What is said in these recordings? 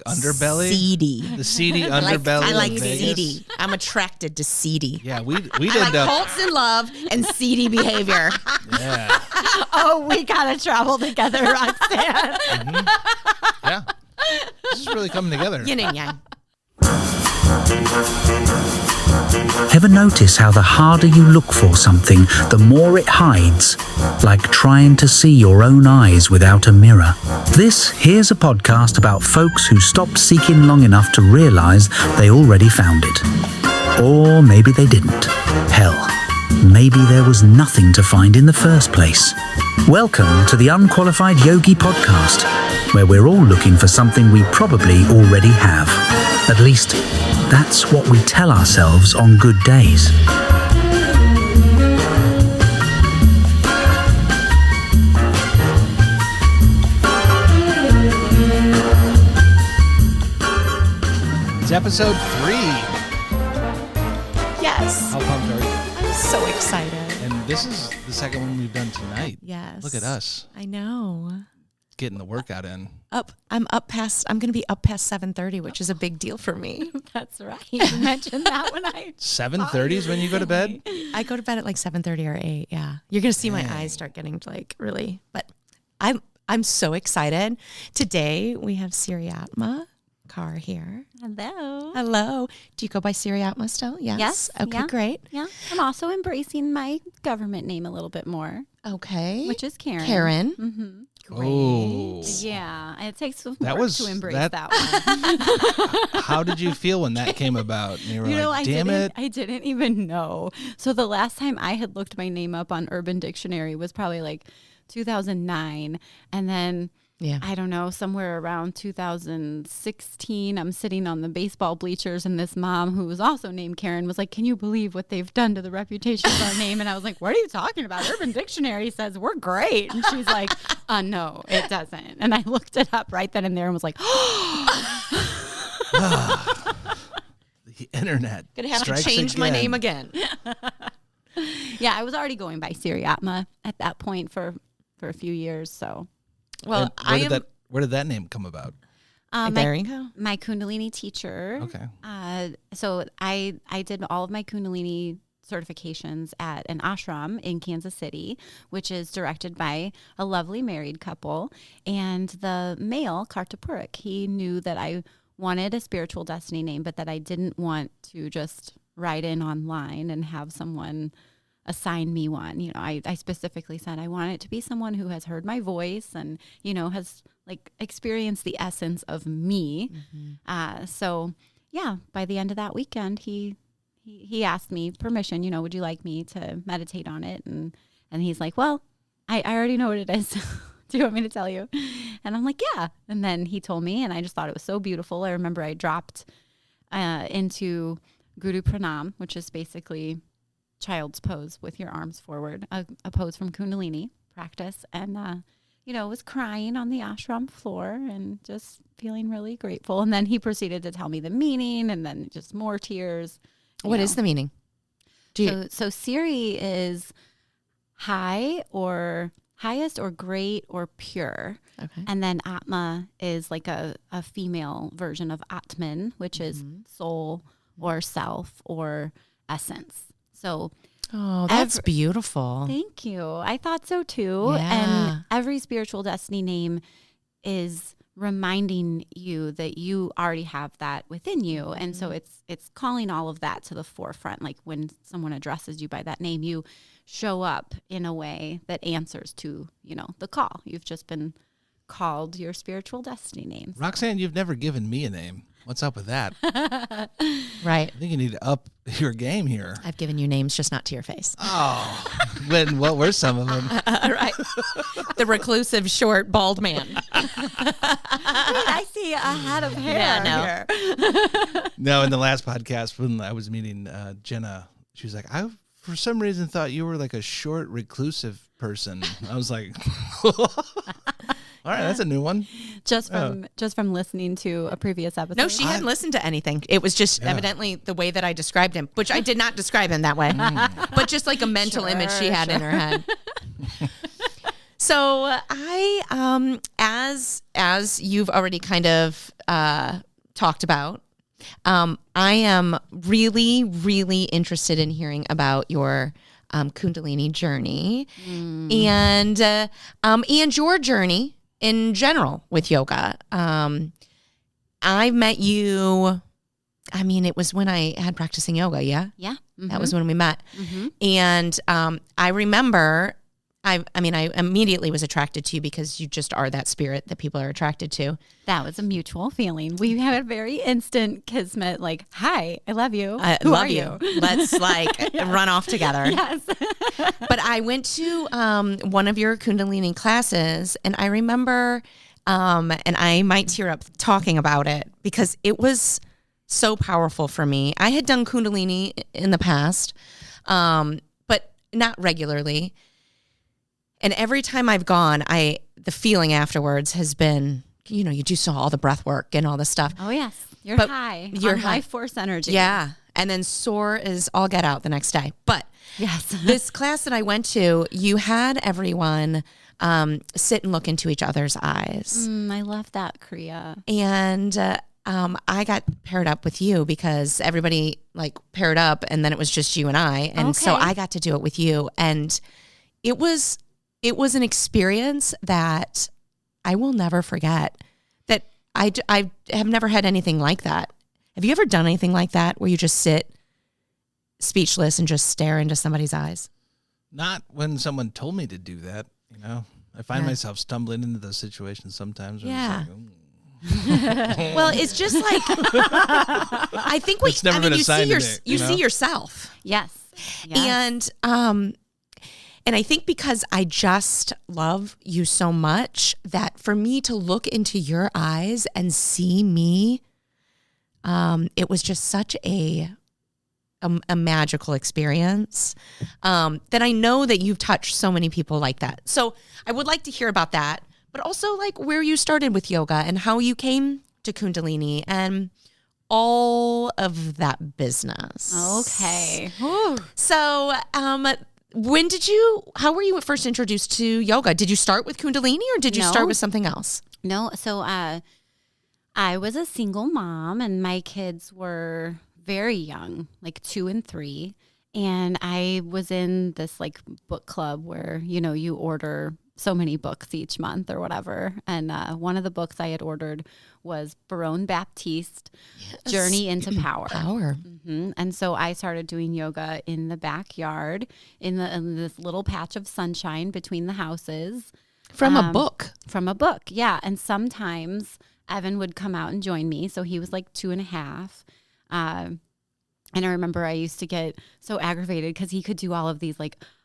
underbelly? Seedy. The seedy underbelly. I like of Vegas? seedy. I'm attracted to seedy. Yeah, we'd I end like up. cults in love and seedy behavior. Yeah. Oh, we gotta travel together, Roxanne. Yeah. This is really coming together. Yin and yang. Ever notice how the harder you look for something, the more it hides? Like trying to see your own eyes without a mirror. Here's a podcast about folks who stopped seeking long enough to realize they already found it. Or maybe they didn't. Hell, maybe there was nothing to find in the first place. Welcome to the Unqualified Yogi Podcast, where we're all looking for something we probably already have. At least, that's what we tell ourselves on good days. It's episode 3. Yes. How pumped are you? I'm so excited. And this is the second one we've done tonight. Yes. Look at us I know. getting the workout in. I'm going to be up past 7:30, which is a big deal for me. That's right. You mentioned that when 7:30 is when you go to bed? I go to bed at like 7:30 or 8. Yeah. You're going to see my eyes start getting like really, but I'm so excited. Today we have SiriAtmakaur here. Hello. Do you go by SiriAtma still? Yes. Okay, yeah. Great. Yeah. I'm also embracing my government name a little bit more, Okay. which is Karen. Karen. Mm-hmm. Oh. Yeah. It takes some That work was- to embrace that- that one. How did you feel when that came about? And you were like, damn it. I didn't even know. So the last time I had looked my name up on Urban Dictionary was probably like 2009. And then Yeah. I don't know, somewhere around 2016, I'm sitting on the baseball bleachers and this mom who was also named Karen was like, can you believe what they've done to the reputation of our name? And I was like, what are you talking about? Urban Dictionary says we're great. And she's like, no, it doesn't. And I looked it up right then and there and was like, The internet. Gonna have to strikes change my again. name again. yeah, I was already going by SiriAtma at that point for a few years. So Well, And where did that name come about? there you go. my Kundalini teacher. Okay. So I did all of my Kundalini certifications at an ashram in Kansas City, which is directed by a lovely married couple. And the male, Kartapurik, he knew that I wanted a spiritual destiny name, but that I didn't want to just write in online and have someone assign me one. You know, I specifically said I want it to be someone who has heard my voice and, you know, has like experienced the essence of me. So yeah, by the end of that weekend, he asked me permission, you know, would you like me to meditate on it? And he's like, well, I already know what it is. Do you want me to tell you? And I'm like, yeah. And then he told me, and I just thought it was so beautiful. I remember I dropped into Guru Pranam, which is basically child's pose with your arms forward, a pose from Kundalini practice. And, you know, was crying on the ashram floor and just feeling really grateful. And then he proceeded to tell me the meaning and then just more tears. What is the meaning? So Siri is high or highest or great or pure. Okay. And then Atma is like a female version of Atman, which is soul or self or essence. So Oh, that's beautiful. thank you. I thought so too. Yeah. And every spiritual destiny name is reminding you that you already have that within you. And so it's calling all of that to the forefront. Like when someone addresses you by that name, you show up in a way that answers to, you know, the call. You've just been called your spiritual destiny names. Roxanne, you've never given me a name. What's up with that? Right. I think you need to up your game here. I've given you names, just not to your face. Oh, what were some of them? Right. The reclusive, short, bald man. I see a head of hair Yeah, here. No, in the last podcast when I was meeting Jenna, she was like, I for some reason thought you were like a short, reclusive person. I was like, all right, that's a new one. Just from listening to a previous episode. No, she hadn't listened to anything. It was just evidently the way that I described him, which I did not describe him that way, but just like a mental image she had in her head. So I, as you've already kind of talked about, I am really, really interested in hearing about your Kundalini journey and your journey in general with yoga. I met you. I mean, it was when I had practicing yoga. Yeah. Yeah. Mm-hmm. That was when we met. Mm-hmm. And I remember, I immediately was attracted to you because you just are that spirit that people are attracted to. That was a mutual feeling. We had a very instant kismet, like, hi, I love you. Who are you? Let's run off together. Yes. But I went to one of your Kundalini classes, and I remember, and I might tear up talking about it because it was so powerful for me. I had done Kundalini in the past, but not regularly. And every time I've gone, the feeling afterwards has been, you do all the breath work and all this stuff. Oh, yes. You're high. You're high. Life force energy. Yeah. And then sore is all get out the next day. But yes, this class that I went to, you had everyone sit and look into each other's eyes. I love that, Kriya. And I got paired up with you because everybody paired up and then it was just you and I. And so I got to do it with you. And it was an experience that I will never forget. That I have never had anything like that. Have you ever done anything like that where you just sit speechless and just stare into somebody's eyes? Not when someone told me to do that. I find myself stumbling into those situations sometimes. Yeah. It's Well, it's just like I think it's never been assigned to me, you see yourself. Yes. And I think because I just love you so much that for me to look into your eyes and see me, it was just such a magical experience that I know that you've touched so many people like that. So I would like to hear about that, but also where you started with yoga and how you came to Kundalini and all of that business. Okay. So, how were you first introduced to yoga? Did you start with Kundalini or did you start with something else? No. So, I was a single mom and my kids were very young, 2 and 3. And I was in this book club where, you order so many books each month or whatever. And one of the books I had ordered was Baron Baptiste, Journey into Power. Mm-hmm. And so I started doing yoga in the backyard in this little patch of sunshine between the houses. From a book? From a book, yeah. And sometimes Evan would come out and join me. So he was 2.5. And I remember I used to get so aggravated because he could do all of these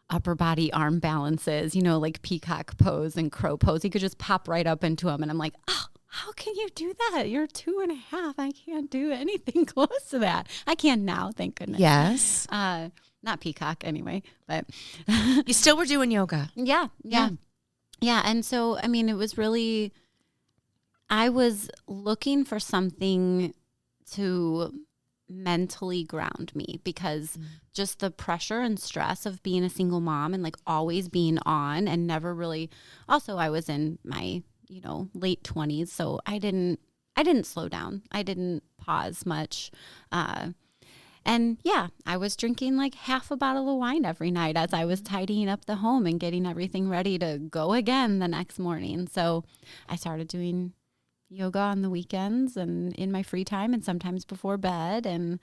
upper body arm balances, peacock pose and crow pose. He could just pop right up into them. And I'm like, oh, how can you do that? You're 2.5. I can't do anything close to that. I can now, thank goodness. Yes. Not peacock anyway, but. You still were doing yoga. Yeah. And so, it was really, I was looking for something to mentally ground me because just the pressure and stress of being a single mom and always being on and never really, also I was in my, late 20s. So I didn't slow down. I didn't pause much. And yeah, I was drinking half a bottle of wine every night as I was tidying up the home and getting everything ready to go again the next morning. So I started doing yoga on the weekends and in my free time and sometimes before bed and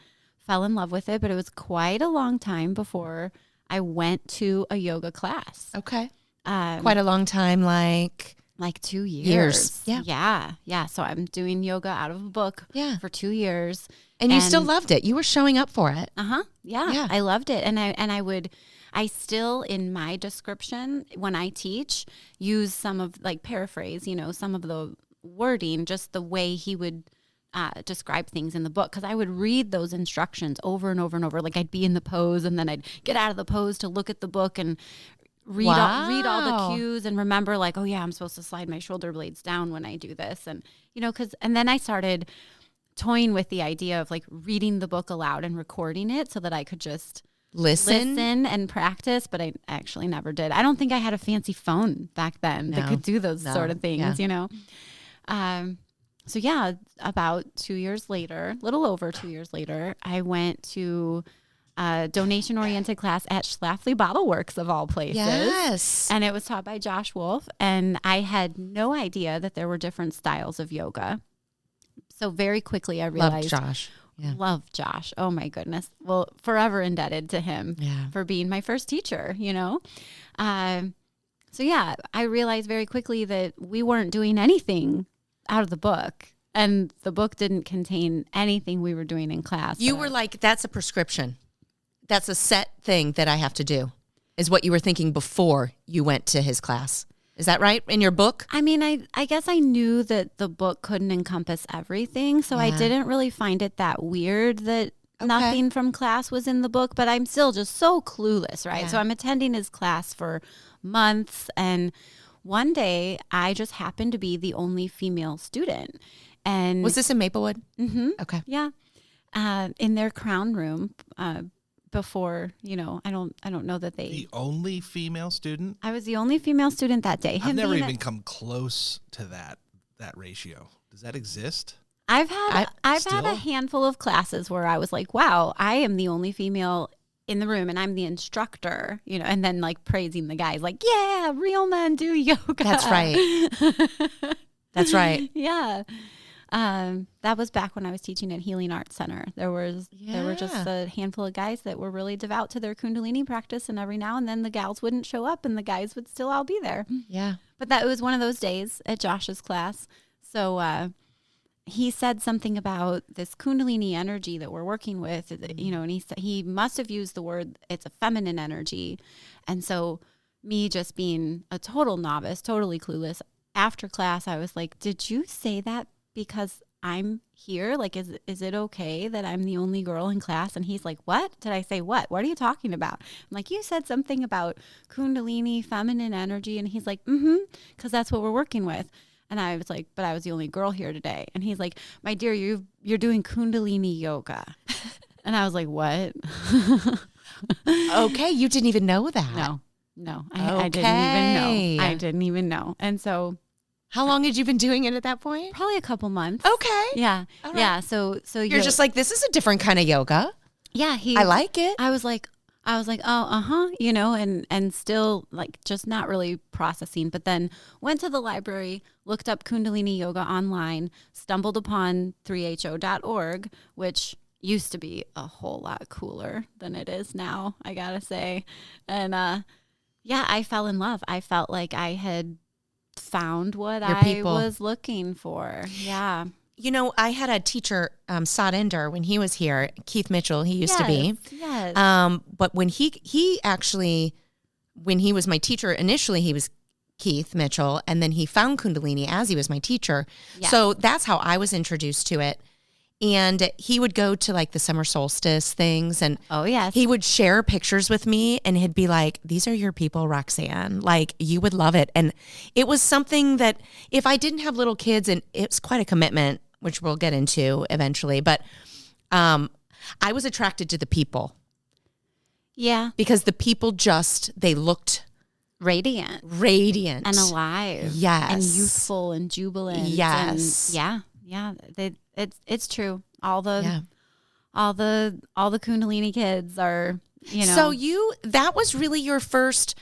fell in love with it. But it was quite a long time before I went to a yoga class. Okay. Quite a long time, like 2 years. Yeah. Yeah. So I'm doing yoga out of a book for 2 years. And you still loved it. You were showing up for it. Yeah. I loved it. And I still, in my description, when I teach, use some of paraphrase, some of the wording, just the way he would describe things in the book. Because I would read those instructions over and over and over. I'd be in the pose and then I'd get out of the pose to look at the book and read all the cues and remember oh yeah, I'm supposed to slide my shoulder blades down when I do this. And, and then I started toying with the idea of reading the book aloud and recording it so that I could just listen and practice, but I actually never did. I don't think I had a fancy phone back then that could do those sort of things, you know? So yeah, about 2 years later, little over 2 years later, I went to a donation-oriented class at Schlafly Bottle Works of all places. Yes. And it was taught by Josh Wolf. And I had no idea that there were different styles of yoga. So very quickly I realized. Love Josh. Yeah. Love Josh. Oh my goodness. Well, forever indebted to him Yeah. for being my first teacher, you know? So yeah, I realized very quickly that we weren't doing anything out of the book. And the book didn't contain anything we were doing in class. You were like, that's a prescription. That's a set thing that I have to do, is what you were thinking before you went to his class. Is that right? In your book? I mean, I guess I knew that the book couldn't encompass everything. So I didn't really find it that weird that nothing from class was in the book. But I'm still just so clueless, right? Yeah. So I'm attending his class for months. And one day I just happened to be the only female student. And Was this in Maplewood? Mm-hmm. Okay. Yeah. In their crown room before, you know, I don't know that The only female student? I was the only female student that day. I've never even come close to that ratio. Does that exist? I've had Still? a handful of classes where I was like, wow, I am the only female in the room and I'm the instructor, you know, and then like praising the guys like, yeah, real men do yoga. That's right. That's right. Yeah. That was back when I was teaching at Healing Arts Center. There were just a handful of guys that were really devout to their Kundalini practice, and every now and then the gals wouldn't show up and the guys would still all be there. Yeah. But that was one of those days at Josh's class. So he said something about this Kundalini energy that we're working with, you know, and he must have used the word, it's a feminine energy. And so me just being a total novice, totally clueless, after class, I was like, did you say that because I'm here? Like, is it okay that I'm the only girl in class? And he's like, what? Did I say what? What are you talking about? I'm like, you said something about Kundalini, feminine energy. And he's like, because that's what we're working with. And I was like, but I was the only girl here today. And he's like, my dear, you're doing Kundalini yoga. And I was like, what? Okay, you didn't even know that. No, I didn't even know. I didn't even know. And so, how long had you been doing it at that point? probably a couple months. Okay. Yeah. All right. Yeah. So You're just like, this is a different kind of yoga. yeah, I like it. I was like, oh, you know, and still like just not really processing, but then went to the library, looked up Kundalini yoga online, stumbled upon 3ho.org, which used to be a whole lot cooler than it is now, I gotta say. And yeah, I fell in love. I felt like I had found what I was looking for. Yeah. You know, I had a teacher, Sod Ender, when he was here, Keith Mitchell, he used to be. Yes. But when he actually, when he was my teacher, initially he was Keith Mitchell, and then he found Kundalini as he was my teacher. Yes. So that's how I was introduced to it. And he would go to like the Summer Solstice things, and Oh, yes. he would share pictures with me, and he'd be like, these are your people, Roxanne. Like, you would love it. And it was something that if I didn't have little kids, and it's quite a commitment, which we'll get into eventually, but I was attracted to the people. Yeah. Because the people they looked Radiant. radiant. And alive. Yes. And youthful and jubilant. Yes. And yeah. It's true. All the Kundalini kids are, you know. So that was really your first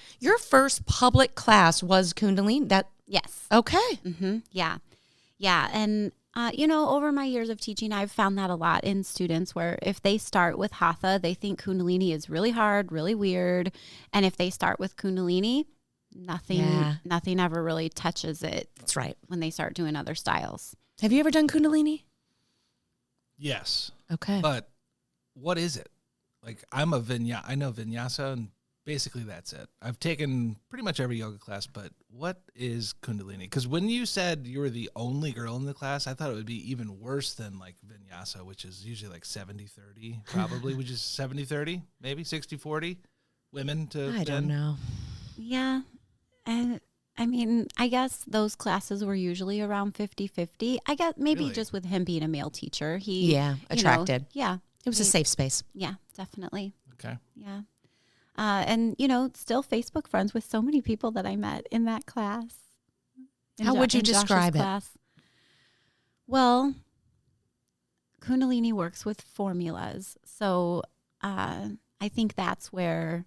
public class was Kundalini. Yes. Okay. Mm-hmm. Yeah. Yeah. And, you know, over my years of teaching, I've found that a lot in students where if they start with Hatha, they think Kundalini is really hard, really weird. And if they start with Kundalini, nothing ever really touches it. That's right. When they start doing other styles. Have you ever done Kundalini? Yes. Okay. But what is it? Like, I know Vinyasa, and basically that's it. I've taken pretty much every yoga class, but what is Kundalini? Because when you said you were the only girl in the class, I thought it would be even worse than like Vinyasa, which is usually like 70-30, probably, which is 70-30, maybe 60-40 women to men. I don't know. Yeah. And I mean, I guess those classes were usually around 50-50. I guess maybe Really? just with him being a male teacher. Yeah, attracted. Yeah. It was a safe space. Yeah, definitely. Okay. Yeah. And, still Facebook friends with so many people that I met in that class. How would you describe it? Class. Well, Kundalini works with formulas. So I think that's where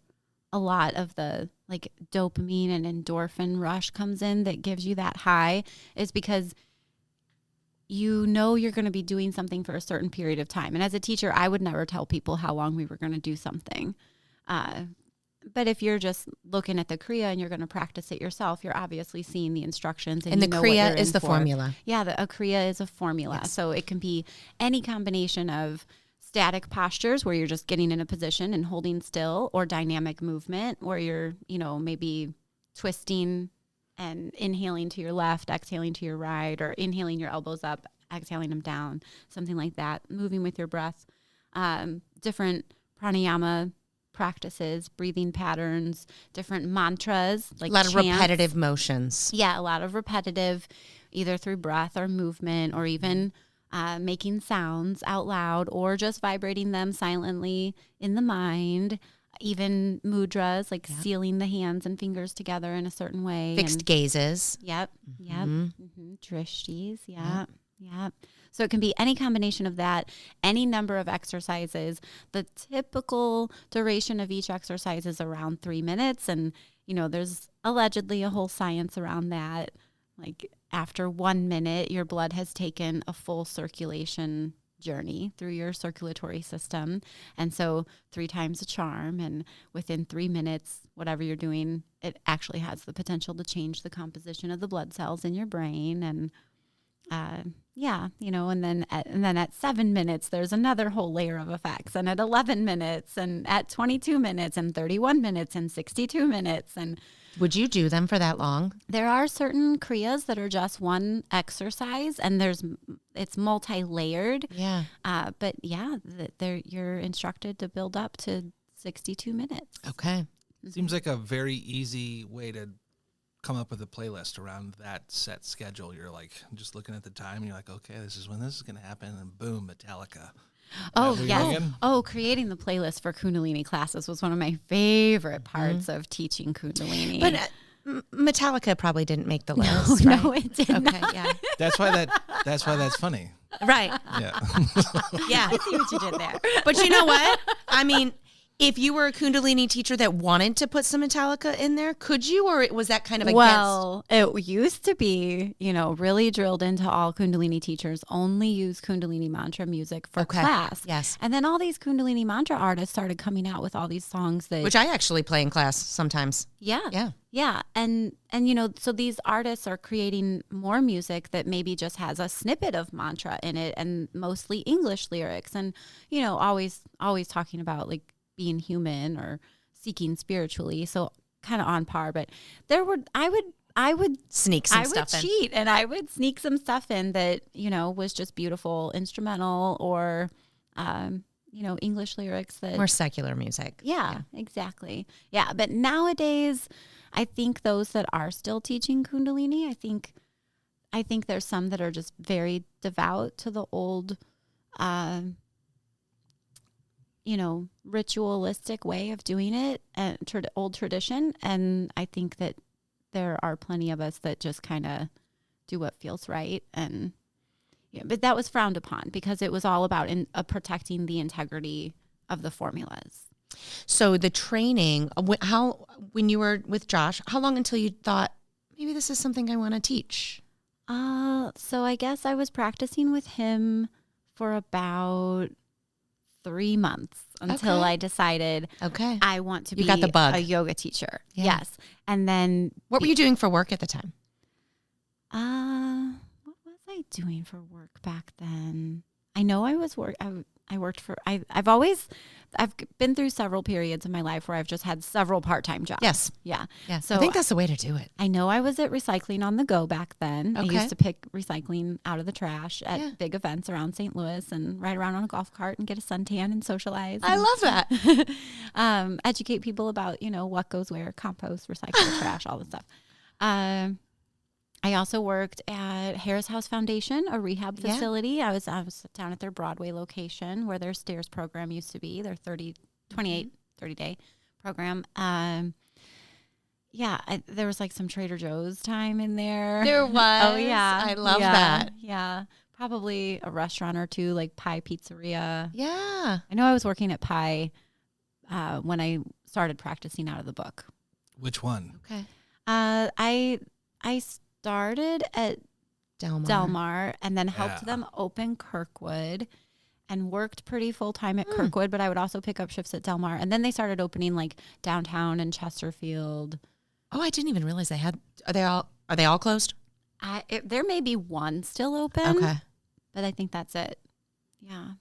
a lot of the like dopamine and endorphin rush comes in that gives you that high, is because you're going to be doing something for a certain period of time. And as a teacher, I would never tell people how long we were going to do something. But if you're just looking at the Kriya and you're going to practice it yourself, you're obviously seeing the instructions. And the Kriya is the formula. Yeah, a Kriya is a formula. Yes. So it can be any combination of static postures where you're just getting in a position and holding still, or dynamic movement where you're, maybe twisting and inhaling to your left, exhaling to your right, or inhaling your elbows up, exhaling them down, something like that, moving with your breath. Different pranayama practices, breathing patterns, different mantras, like a lot of chants. repetitive motions. Yeah, a lot of repetitive, either through breath or movement, or even making sounds out loud, or just vibrating them silently in the mind. Even mudras, like sealing the hands and fingers together in a certain way. Fixed gazes. Yep. Drishtis. Yep. So it can be any combination of that, any number of exercises. The typical duration of each exercise is around 3 minutes. And, there's allegedly a whole science around that. Like after 1 minute, your blood has taken a full circulation journey through your circulatory system. And so 3 times a charm. And within 3 minutes, whatever you're doing, it actually has the potential to change the composition of the blood cells in your brain. And and then at 7 minutes, there's another whole layer of effects. And at 11 minutes, and at 22 minutes, and 31 minutes, and 62 minutes. And would you do them for that long? There are certain kriyas that are just one exercise, and it's multi-layered. Yeah. But yeah, you're instructed to build up to 62 minutes. Okay. Seems like a very easy way to come up with a playlist around that set schedule. You're like just looking at the time and you're like, okay, this is when this is going to happen, and boom, Metallica. Oh, yes. Creating the playlist for Kundalini classes was one of my favorite parts of teaching Kundalini. But Metallica probably didn't make the list. No, it did not. Yeah. That's why that's funny. Right. Yeah. Yeah, I see what you did there. But you know what? I mean, if you were a Kundalini teacher that wanted to put some Metallica in there, could you, or was that kind of against? Well, it used to be, really drilled into all Kundalini teachers only use Kundalini mantra music for class. Yes. And then all these Kundalini mantra artists started coming out with all these songs which I actually play in class sometimes. Yeah. And so these artists are creating more music that maybe just has a snippet of mantra in it, and mostly English lyrics, and always talking about like being human or seeking spiritually, so kind of on par. But I would sneak some stuff in. I would cheat, and I would sneak some stuff in that was just beautiful instrumental, or English lyrics that more secular music. Yeah, exactly. Yeah, but nowadays, I think those that are still teaching Kundalini, I think there's some that are just very devout to the old ritualistic way of doing it, and old tradition. And I think that there are plenty of us that just kind of do what feels right. And but that was frowned upon because it was all about protecting the integrity of the formulas. So the training, when you were with Josh, how long until you thought, maybe this is something I want to teach? So I guess I was practicing with him for about 3 months until I decided I want to be got the bug. A yoga teacher. Yeah. Yes. And then what were you doing for work at the time? What was I doing for work back then? I know I was I worked for I've been through several periods of my life where I've just had several part-time jobs. Yes. Yeah. So I think that's the way to do it. I know I was at Recycling on the Go back then. Okay. I used to pick recycling out of the trash at big events around St. Louis and ride around on a golf cart and get a suntan and socialize. I love that. Educate people about, what goes where, compost, recycle, trash, all this stuff. I also worked at Harris House Foundation, a rehab facility. Yeah. I was down at their Broadway location where their stairs program used to be. Their 28 30-day program. There was like some Trader Joe's time in there. There was. Oh yeah, I love that. Yeah, probably a restaurant or two, like Pie Pizzeria. Yeah. I know I was working at Pie when I started practicing out of the book. Which one? Okay. I started at Del Mar and then helped them open Kirkwood and worked pretty full time at Kirkwood, but I would also pick up shifts at Del Mar. And then they started opening like downtown and Chesterfield. Oh, I didn't even realize they had. Are they all closed? There may be one still open. Okay. But I think that's it. Yeah.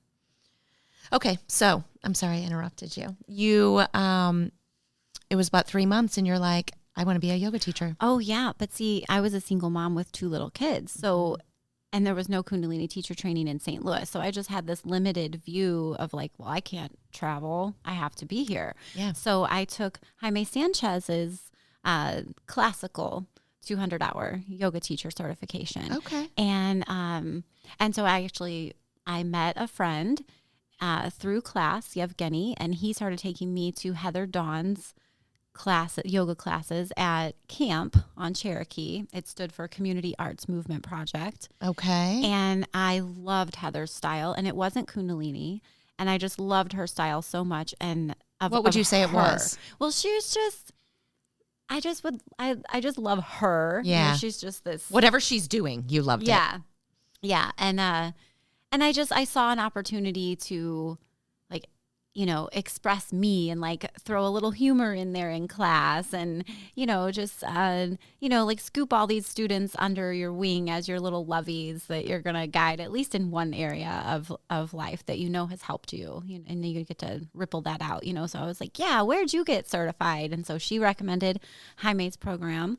Okay. So I'm sorry I interrupted you. You, it was about 3 months and you're like, I want to be a yoga teacher. Oh yeah. But see, I was a single mom with 2 little kids. So, and there was no Kundalini teacher training in St. Louis. So I just had this limited view of like, well, I can't travel. I have to be here. Yeah. So I took Jaime Sanchez's classical 200-hour yoga teacher certification. Okay. And so I met a friend through class, Yevgeny, and he started taking me to Heather Dawn's yoga classes at camp on Cherokee. It stood for Community Arts Movement Project. Okay. And I loved Heather's style, and it wasn't Kundalini, and I just loved her style so much. And what would you say it was? Well, she was just. I just love her. Yeah. You know, she's just this. Whatever she's doing, you loved it. Yeah. And I saw an opportunity to like, you know, express me and like throw a little humor in there in class and, you know, just, like scoop all these students under your wing as your little lovies that you're going to guide at least in one area of life that, you know, has helped you, and you get to ripple that out, you know? So I was like, yeah, where'd you get certified? And so she recommended Jaime's program,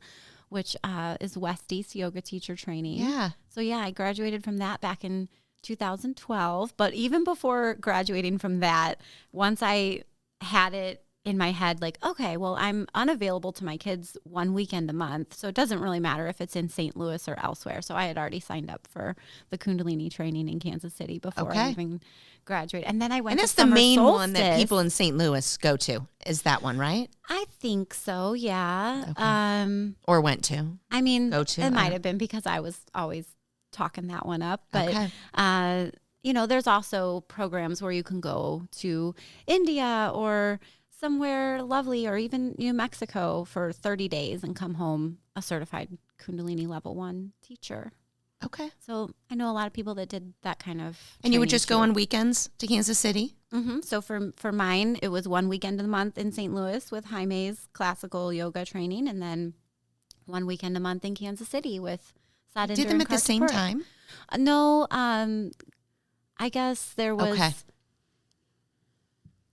which is West East Yoga Teacher Training. Yeah. So yeah, I graduated from that back in 2012. But even before graduating from that, once I had it in my head, like, okay, well, I'm unavailable to my kids 1 weekend a month. So it doesn't really matter if it's in St. Louis or elsewhere. So I had already signed up for the Kundalini training in Kansas City before I even graduated. And then I went and to that's the main Summer one that Solstice. people in St. Louis go to, is that one, right? I think so, yeah. Okay. Or went to. I mean, Go to, it might have been because I was always talking that one up. But, Okay. There's also programs where you can go to India or somewhere lovely, or even New Mexico for 30 days and come home a certified Kundalini level 1 teacher. Okay. So I know a lot of people that did that kind of. And you would just go training on weekends to Kansas City? Mm-hmm. So for mine, it was 1 weekend a month in St. Louis with Jaime's classical yoga training, and then 1 weekend a month in Kansas City with Sadinder. Did them and at the same Karthik. time? No, I guess there was. Okay.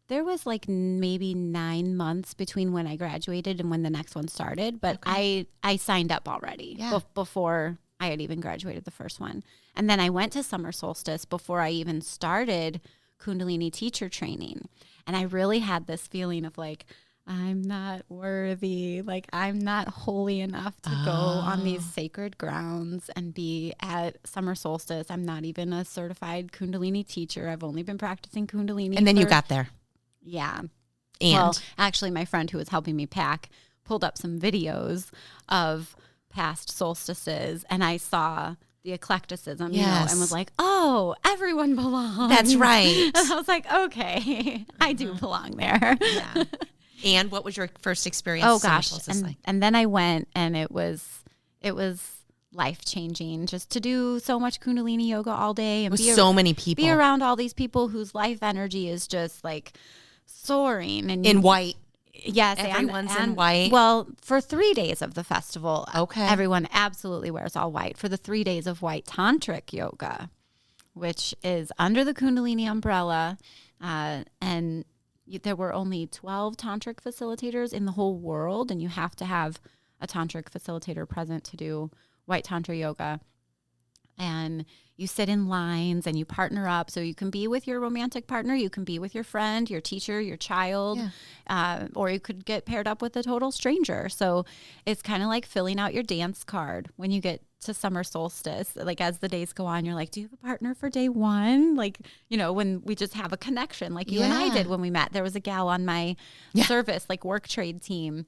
There was like maybe 9 months between when I graduated and when the next one started, but I signed up already before I had even graduated the first one. And then I went to Summer Solstice before I even started Kundalini teacher training. And I really had this feeling of like, I'm not worthy, like I'm not holy enough to go on these sacred grounds and be at Summer Solstice. I'm not even a certified Kundalini teacher. I've only been practicing Kundalini. And then you got there. Yeah. And well, actually, my friend who was helping me pack pulled up some videos of past solstices, and I saw the eclecticism, and was like, oh, everyone belongs. That's right. And I was like, okay, I do belong there. Yeah. And what was your first experience? Oh gosh. Like? And then I went, and it was life-changing just to do so much Kundalini yoga all day and with so many people. Be around all these people whose life energy is just like soaring and in white. Yes, everyone's in white. Well, for 3 days of the festival, okay, everyone absolutely wears all white for the 3 days of white tantric yoga, which is under the Kundalini umbrella, and there were only 12 tantric facilitators in the whole world, and you have to have a tantric facilitator present to do white tantra yoga. And you sit in lines and you partner up. So you can be with your romantic partner, you can be with your friend, your teacher, your child, or you could get paired up with a total stranger. So it's kind of like filling out your dance card when you get to Summer Solstice, like as the days go on, you're like, do you have a partner for day one? Like, when we just have a connection like you and I did when we met. There was a gal on my service, like work trade team.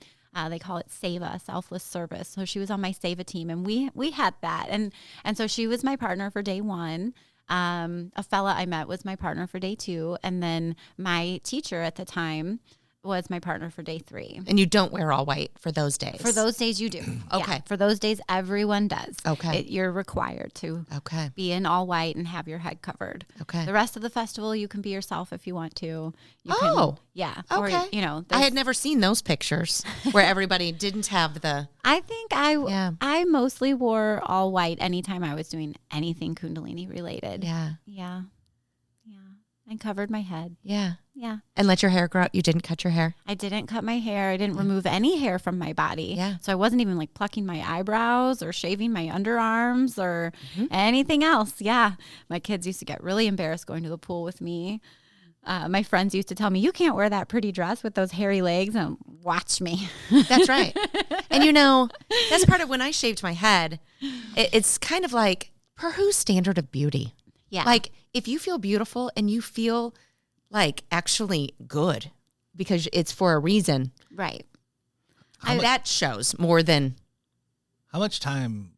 They call it SAVA, selfless service. So she was on my SAVA team, and we had that. And so she was my partner for day one. A fella I met was my partner for day two. And then my teacher at the time was my partner for day three. And you don't wear all white for those days? For those days you do. Okay. Yeah, for those days, everyone does. Okay. You're required to be in all white and have your head covered. Okay. The rest of the festival, you can be yourself if you want to. You Oh. can, yeah. Okay. Or, I had never seen those pictures where everybody didn't have the... I think I mostly wore all white anytime I was doing anything Kundalini related. Yeah. Yeah. Yeah. And covered my head. Yeah. Yeah. And let your hair grow out. You didn't cut your hair? I didn't cut my hair. I didn't remove any hair from my body. Yeah. So I wasn't even like plucking my eyebrows or shaving my underarms or anything else. Yeah. My kids used to get really embarrassed going to the pool with me. My friends used to tell me, you can't wear that pretty dress with those hairy legs, and watch me. That's right. And that's part of when I shaved my head. It's kind of like, per whose standard of beauty? Yeah. Like, if you feel beautiful and you feel like actually good because it's for a reason. Right. That shows more than... How much time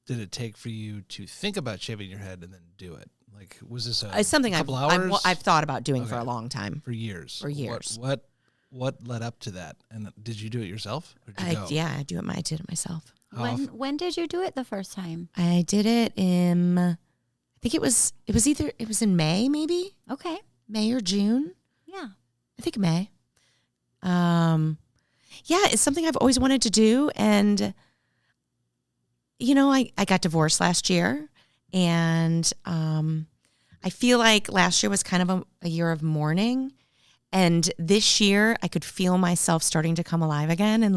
did it take for you to think about shaving your head and then do it? Like, was this It's something couple hours? I've thought about doing for a long time. For years. For years. What led up to that? And did you do it yourself? Or did you go? Yeah, I did it myself. When did you do it the first time? I did it in, I think it was in May, maybe? Okay. May or June. Yeah. I think May. It's something I've always wanted to do. And, I got divorced last year. And I feel like last year was kind of a year of mourning. And this year I could feel myself starting to come alive again and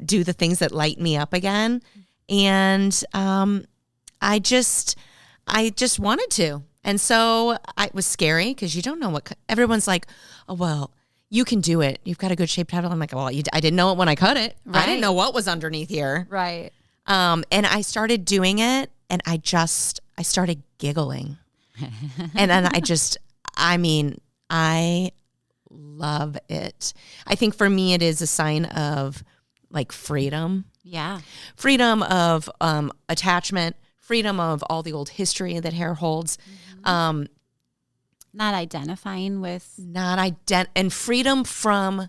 do the things that light me up again. And I just wanted to. And so it was scary because you don't know everyone's like, oh, well, you can do it. You've got a good shaped head. I'm like, well, I didn't know it when I cut it. Right. I didn't know what was underneath here. Right. And I started doing it and I started giggling. And then I love it. I think for me, it is a sign of like freedom. Yeah. Freedom of attachment, freedom of all the old history that hair holds. Not identifying with. And freedom from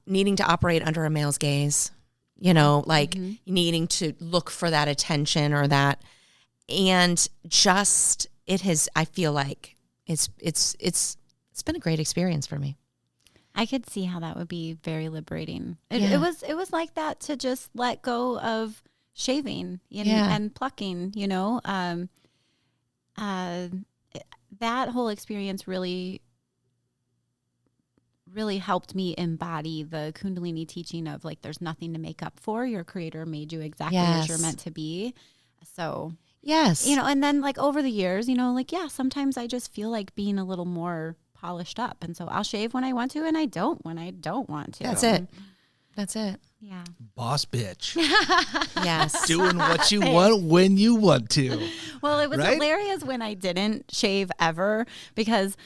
needing to operate under a male's gaze, needing to look for that attention or that. And just, I feel like it's been a great experience for me. I could see how that would be very liberating. It was like that to just let go of shaving and plucking, that whole experience really, really helped me embody the Kundalini teaching of like, there's nothing to make up for. Your creator made you exactly as you're meant to be. So, yes. And then like over the years, sometimes I just feel like being a little more polished up. And so I'll shave when I want to and I don't when I don't want to. That's it. Yeah. Boss bitch. Yes. Doing what you want when you want to. Well, it was hilarious when I didn't shave ever because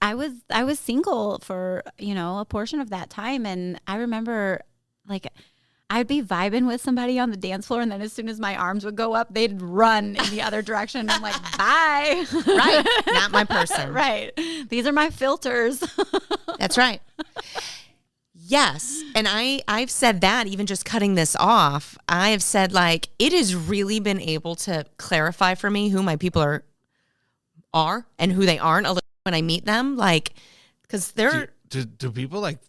I was single for, a portion of that time. And I remember like I'd be vibing with somebody on the dance floor. And then as soon as my arms would go up, they'd run in the other direction. And I'm like, bye. Right. Not my person. Right. These are my filters. That's right. Yes. And I've said that even just cutting this off, I have said like, it has really been able to clarify for me who my people are and who they aren't a little when I meet them. Like, because do people like,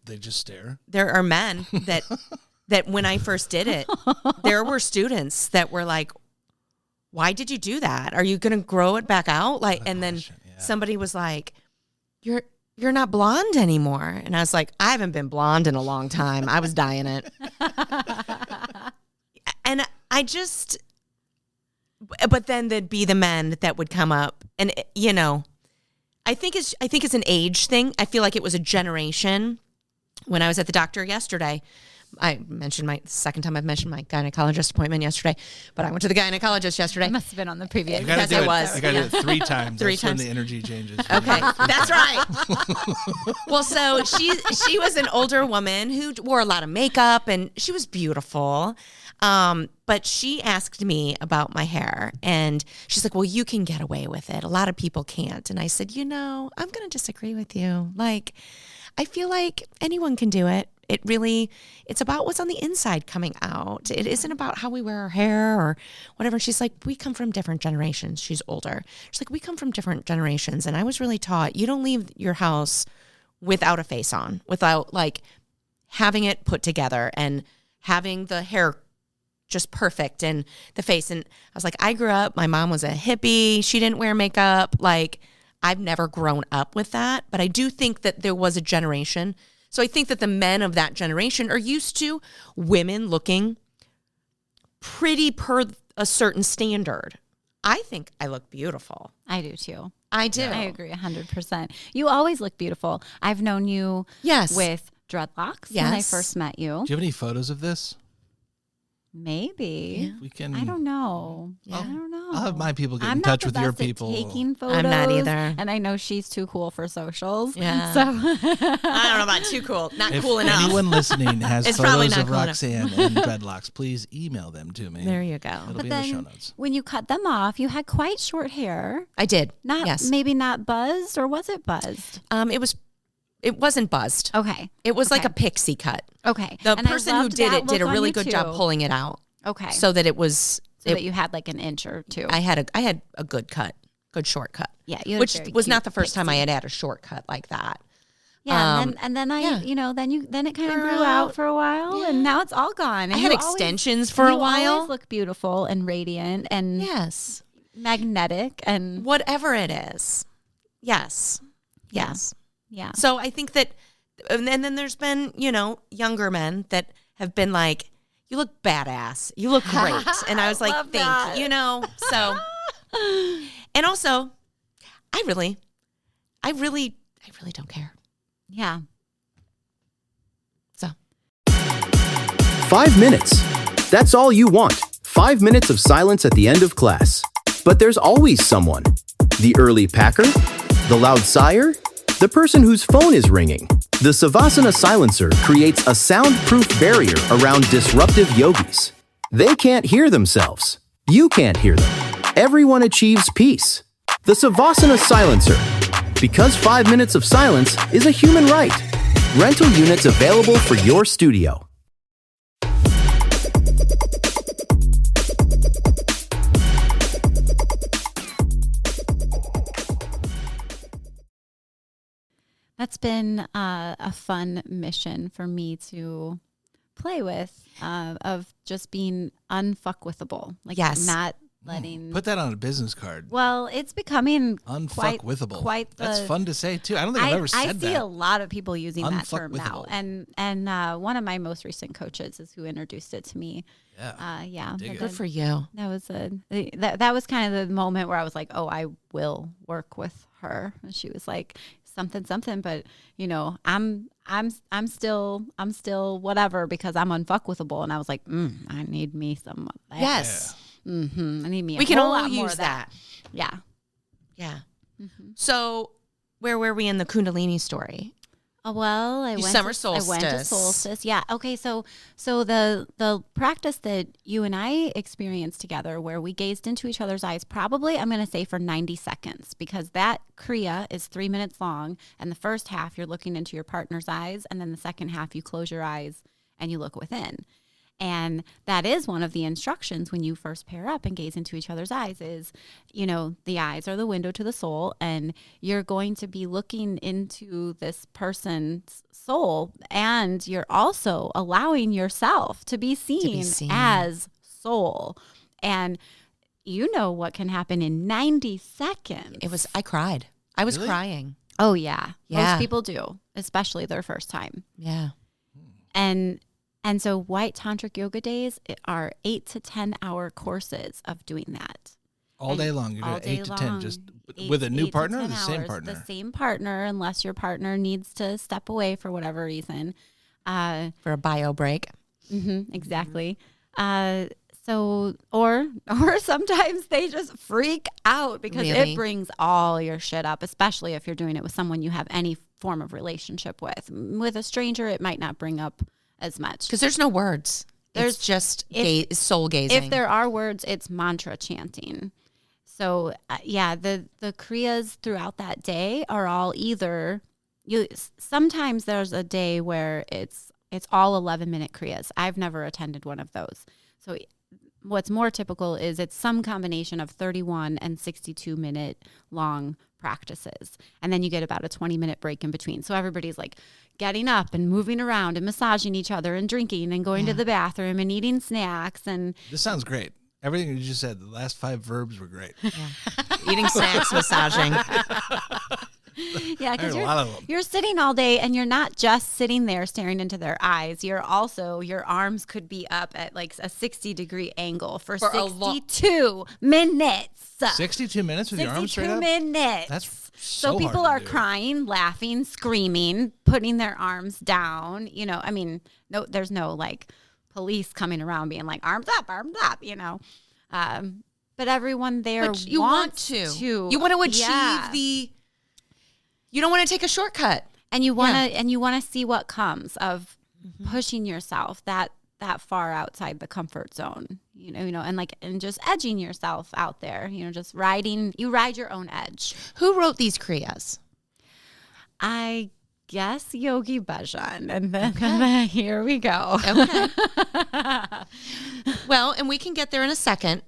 they just stare? There are men that when I first did it, there were students that were like, why did you do that? Are you going to grow it back out? Like, and then somebody was like, you're not blonde anymore. And I was like, I haven't been blonde in a long time. I was dyeing it. And but then there'd be the men that would come up and, I think it's an age thing. I feel like it was a generation. When I was at the doctor yesterday, I mentioned the second time I've mentioned my gynecologist appointment yesterday, but I went to the gynecologist yesterday. It must have been on the previous. You gotta Yes, do I it. was. You gotta do it 3 times. Three That's times. when the energy changes. Okay, that's right. Well, so she was an older woman who wore a lot of makeup, and she was beautiful. But she asked me about my hair, and she's like, well, you can get away with it. A lot of people can't. And I said, I'm going to disagree with you. Like, I feel like anyone can do it. It's about what's on the inside coming out. It isn't about how we wear our hair or whatever. She's like, we come from different generations. She's older. She's like, we come from different generations. And I was really taught, you don't leave your house without a face on, without like having it put together and having the hair just perfect and the face. And I was like, I grew up, my mom was a hippie. She didn't wear makeup. Like, I've never grown up with that. But I do think that there was a generation. So I think that the men of that generation are used to women looking pretty per a certain standard. I think I look beautiful. I do too. I do. I agree 100%. You always look beautiful. I've known you with dreadlocks when I first met you. Do you have any photos of this? Maybe. We can. I don't know. Yeah. I don't know. I'll have my people get I'm in not touch the with your best at people. taking photos. I'm not either. And I know she's too cool for socials. Yeah. So I don't know about too cool. Not If cool enough. anyone listening has It's probably photos not of cool enough. Roxanne and dreadlocks, please email them to me. There you go. It'll But be in the show then notes. when you cut them off, you had quite short hair. I did. Not Yes. maybe not buzzed, or was it buzzed? It wasn't buzzed. Okay. It was like Okay. a pixie cut. Okay. The And I person who loved did that it did a look on really you good too. job pulling it out. Okay. So that it was that you had like an inch or two. I had a good cut, good short cut. Yeah, you had a which very was cute not the first time I pixie. had a shortcut like that. Yeah, and then I, then it kind of grew out for a while, and now it's all gone. And I had you always- extensions for a you while. always look beautiful and radiant and Yes, magnetic and whatever it is. Yes, Yeah. yes. yeah. So I think that, and then there's been younger men that have been like, you look badass, you look great, and I was like, love thank that. you. So, and also, I really don't care. Yeah. So 5 minutes. That's all you want. 5 minutes of silence at the end of class. But there's always someone. The early packer? The loud sire? The person whose phone is ringing. The Savasana silencer creates a soundproof barrier around disruptive yogis. They can't hear themselves. You can't hear them. Everyone achieves peace. The Savasana silencer. Because 5 minutes of silence is a human right. Rental units available for your studio. That's been a fun mission for me to play with, of just being unfuckwithable. Like Yes. not letting. Put that on a business card. Well, it's becoming Unfuckwithable. Quite the, That's fun to say too. I don't think I've ever I said see that. a lot of people using that term now, Unfuckwithable. and one of my most recent coaches is who introduced it to me. Yeah. Yeah, Dig it. good for you. that was that was kind of the moment where I was like, oh, I will work with her. And she was like, something, but I'm still whatever because I'm unfuckwithable. And I was like, I need me some of that. Yes, I need me. we a can whole all lot more use of that. Yeah. Yeah. So where were we in the Kundalini story? Well, I went Summer to, I went to Solstice. solstice. Yeah. Okay. So the practice that you and I experienced together, where we gazed into each other's eyes, probably I'm going to say for 90 seconds, because that kriya is 3 minutes long, and the first half you're looking into your partner's eyes, and then the second half you close your eyes and you look within. And that is one of the instructions when you first pair up and gaze into each other's eyes is, the eyes are the window to the soul, and you're going to be looking into this person's soul, and you're also allowing yourself to be seen as soul. And you know what can happen in 90 seconds. I cried. I was Really? crying. Oh, yeah. Yeah. Most people do, especially their first time. Yeah. And so White Tantric Yoga Days are 8 to 10 hour courses of doing that. All day long. You're All doing 8 day to 10, long, just eight- with a 8 new to partner or 10 the same hours. partner? The same partner, unless your partner needs to step away for whatever reason. For a bio break. Exactly. So, or sometimes they just freak out because Really? it brings all your shit up, especially if you're doing it with someone you have any form of relationship with. With a stranger, it might not bring up as much. Because there's no words. There's just soul gazing. If there are words, it's mantra chanting. So, the kriyas throughout that day are all either sometimes there's a day where it's all 11-minute kriyas. I've never attended one of those. So what's more typical is it's some combination of 31 and 62-minute long practices. And then you get about a 20-minute break in between. So everybody's like getting up and moving around and massaging each other and drinking and going to the bathroom and eating snacks. And This sounds great. Everything you just said, the last 5 verbs were great. Eating snacks, massaging. yeah, I heard because a lot of them. you're sitting all day and you're not just sitting there staring into their eyes. You're also, your arms could be up at like a 60-degree angle for 62 minutes. 62 minutes with your arms straight 62 up? minutes. That's So so people hard are to do. crying, laughing, screaming, putting their arms down. You know, I mean, no, there's no like police coming around being like, arms up, you know. But everyone there But you wants want to. to. You want to achieve Yeah. you don't want to take a shortcut. And you want to see what comes of pushing yourself that far outside the comfort zone, you know, and just edging yourself out there, you know, just ride your own edge. Who wrote these kriyas? I guess Yogi Bhajan, and then here we go. Okay. Well, and we can get there in a second.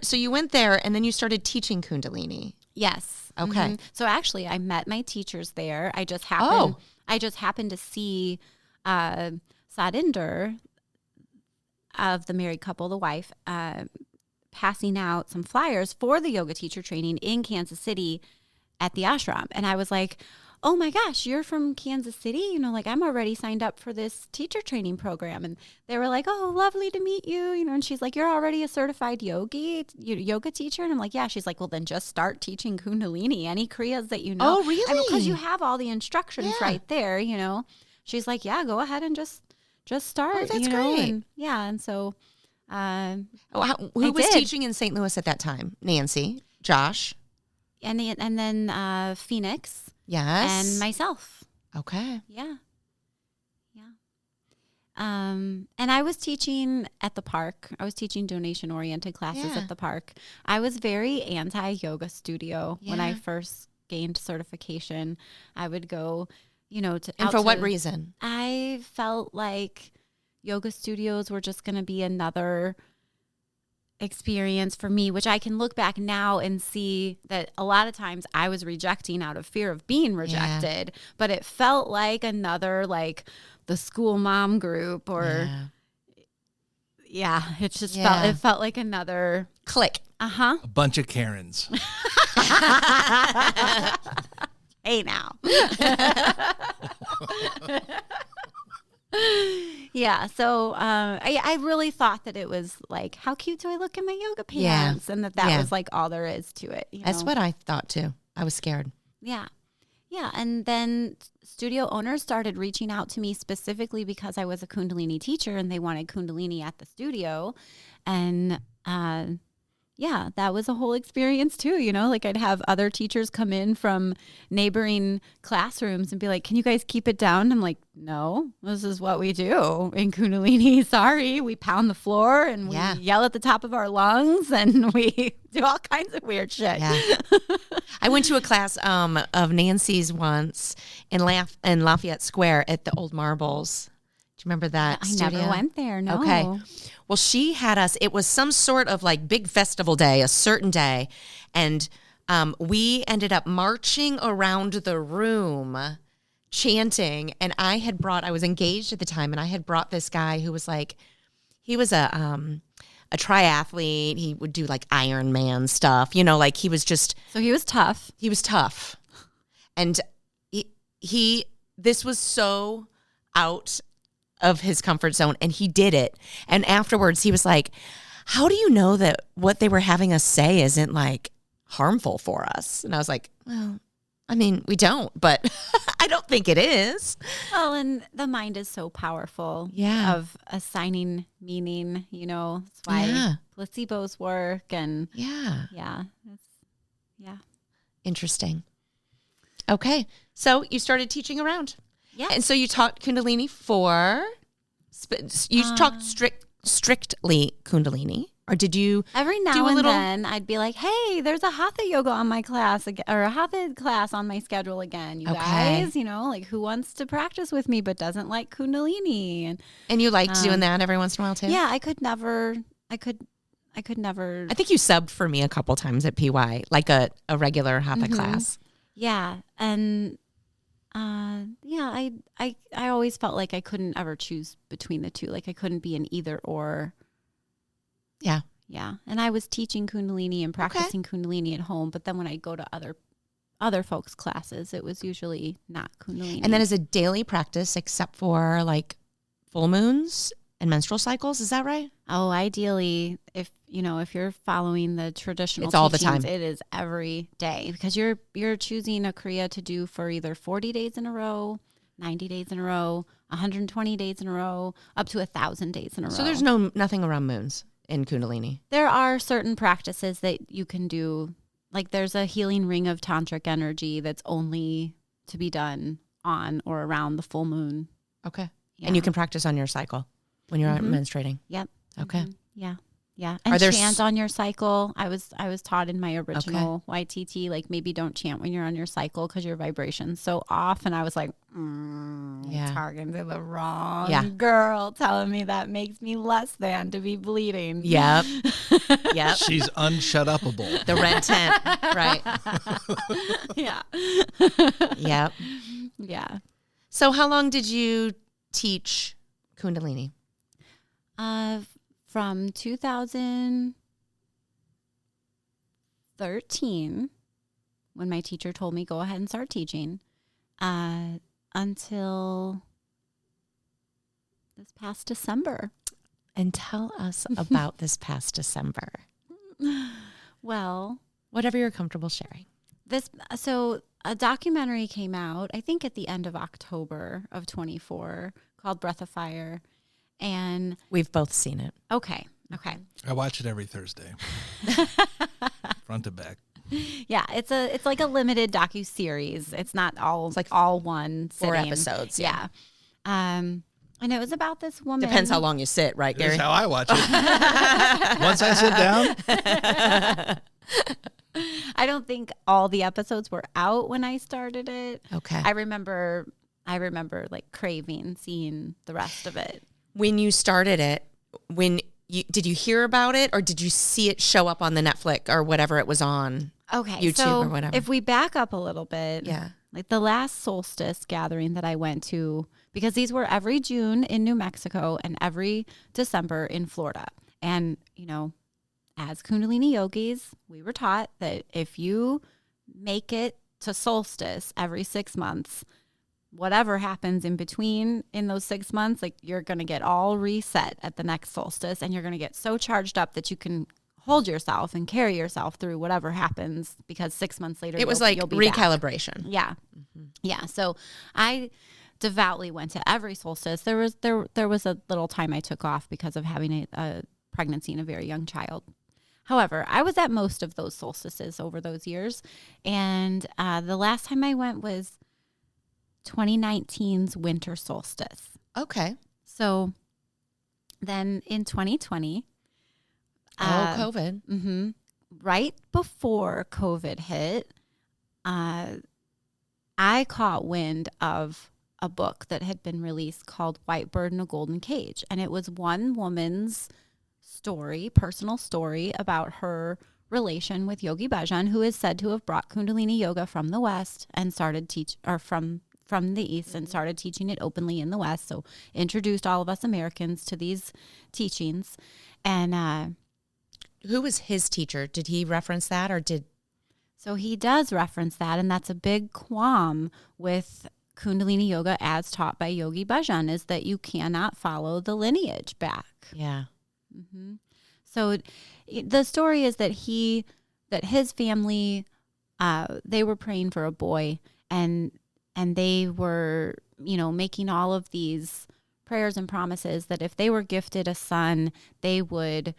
So you went there and then you started teaching Kundalini. Yes. Okay. So actually, I met my teachers there. I just happened to see Sadinder of the married couple, the wife, passing out some flyers for the yoga teacher training in Kansas City at the ashram. And I was like, oh my gosh, you're from Kansas City? You know, like I'm already signed up for this teacher training program. And they were like, oh, lovely to meet you. You know, and she's like, you're already a certified yoga teacher? And I'm like, yeah. She's like, well, then just start teaching Kundalini, any kriyas that you know. Oh, really? Because you have all the instructions right there, you know. She's like, yeah, go ahead and just start. Oh, that's you know? great. And, yeah, and so Who was teaching in St. Louis at that time? Nancy, Josh, and then Phoenix. yes, And myself. Okay. Yeah. And I was teaching at the park. I was teaching donation-oriented classes Yeah. at the park. I was very anti-yoga studio when I Yeah. first gained certification. I would go, you know, And for what reason? I felt like yoga studios were just going to be another experience for me, which I can look back now and see that a lot of times I was rejecting out of fear of being rejected, but it felt like another, like the school mom group or it just felt like another Click. uh-huh. A bunch of Karens. Hey now. Yeah, so I really thought that it was like, how cute do I look in my yoga pants? And that was like all there is to it. You That's know? what I thought too. I was scared. Yeah. Yeah. And then studio owners started reaching out to me specifically because I was a Kundalini teacher and they wanted Kundalini at the studio. And that was a whole experience too. You know, like I'd have other teachers come in from neighboring classrooms and be like, can you guys keep it down? I'm like, no, this is what we do in Kundalini. Sorry. We pound the floor and we yell at the top of our lungs and we do all kinds of weird shit. Yeah. I went to a class of Nancy's once in Lafayette Square at the Old Marbles. Do you remember that I studio? never went there. No. Okay. Well, she had us, it was some sort of like big festival day, a certain day. And we ended up marching around the room chanting. And I was engaged at the time, and I had brought this guy who was like, he was a triathlete. He would do like Ironman stuff, you know, like he was just. So he was tough. He was tough. And this was so out of his comfort zone, and he did it. And afterwards he was like, how do you know that what they were having us say isn't like harmful for us? And I was like, well, I mean, we don't, but I don't think it is. Well, and the mind is so powerful. Yeah. Of assigning meaning, that's why placebos work. And yeah. Interesting. Okay. So you started teaching around. Yeah. And so you taught Kundalini you taught strictly Kundalini, or did you every now do a and little? then I'd be like, hey, there's a Hatha yoga on my class or a Hatha class on my schedule again, you guys, like who wants to practice with me but doesn't like Kundalini? And you liked doing that every once in a while too? Yeah, I could never. I think you subbed for me a couple times at PY, like a regular Hatha class. Yeah. And I always felt like I couldn't ever choose between the two. Like I couldn't be an either or. Yeah. Yeah. And I was teaching Kundalini and practicing Kundalini at home. But then when I go to other folks' classes, it was usually not Kundalini. And then is a daily practice except for like full moons and menstrual cycles. Is that right? Oh, ideally, if you're following the traditional it's all the teachings, time. it is every day because you're choosing a Kriya to do for either 40 days in a row, 90 days in a row, 120 days in a row, up to 1,000 days in a row. So there's nothing around moons in Kundalini. There are certain practices that you can do. Like there's a healing ring of tantric energy that's only to be done on or around the full moon. Okay. Yeah. And you can practice on your cycle when you're menstruating. Yep. Okay. Yeah. Yeah. And chant on your cycle. I was taught in my original YTT, like maybe don't chant when you're on your cycle because your vibration's so off. And I was like, talking to the wrong girl, telling me that makes me less than to be bleeding. Yep. Yep. She's unshut-upable. The red tent. Right. Yeah. Yep. Yeah. So how long did you teach Kundalini? From 2013, when my teacher told me go ahead and start teaching, until this past December. And tell us about this past December. Well, whatever you're comfortable sharing. So a documentary came out, I think at the end of October of 24, called Breath of Fire. And we've both seen it. Okay. I watch it every Thursday, front to back. Yeah, it's like a limited docu-series. It's not all like all one sitting. 4 episodes. Yeah. And it was about this woman. Depends how long you sit, right, Gary? That's how I watch it. Once I sit down. I don't think all the episodes were out when I started it. Okay. I remember like craving seeing the rest of it. When you started it, did you hear about it or did you see it show up on the Netflix or whatever it was on? Okay, YouTube or whatever. If we back up a little bit, yeah, like the last solstice gathering that I went to, because these were every June in New Mexico and every December in Florida. And, as Kundalini yogis, we were taught that if you make it to solstice every 6 months, whatever happens in between in those 6 months, like you're going to get all reset at the next solstice and you're going to get so charged up that you can hold yourself and carry yourself through whatever happens because 6 months later, it was like you'll be recalibration. Back. Yeah. Mm-hmm. Yeah. So I devoutly went to every solstice. There was a little time I took off because of having a pregnancy and a very young child. However, I was at most of those solstices over those years. And the last time I went was 2019's winter solstice. Okay. So then in 2020. COVID. Mm-hmm, right before COVID hit, I caught wind of a book that had been released called White Bird in a Golden Cage. And it was one woman's story, personal story about her relation with Yogi Bhajan, who is said to have brought Kundalini yoga from the West and started from the East and started teaching it openly in the West. So introduced all of us Americans to these teachings. And who was his teacher? Did he reference that or did? So he does reference that. And that's a big qualm with Kundalini yoga as taught by Yogi Bhajan, is that you cannot follow the lineage back. Yeah. Mm-hmm. So the story is that his family they were praying for a boy, and they were, making all of these prayers and promises that if they were gifted a son, they would,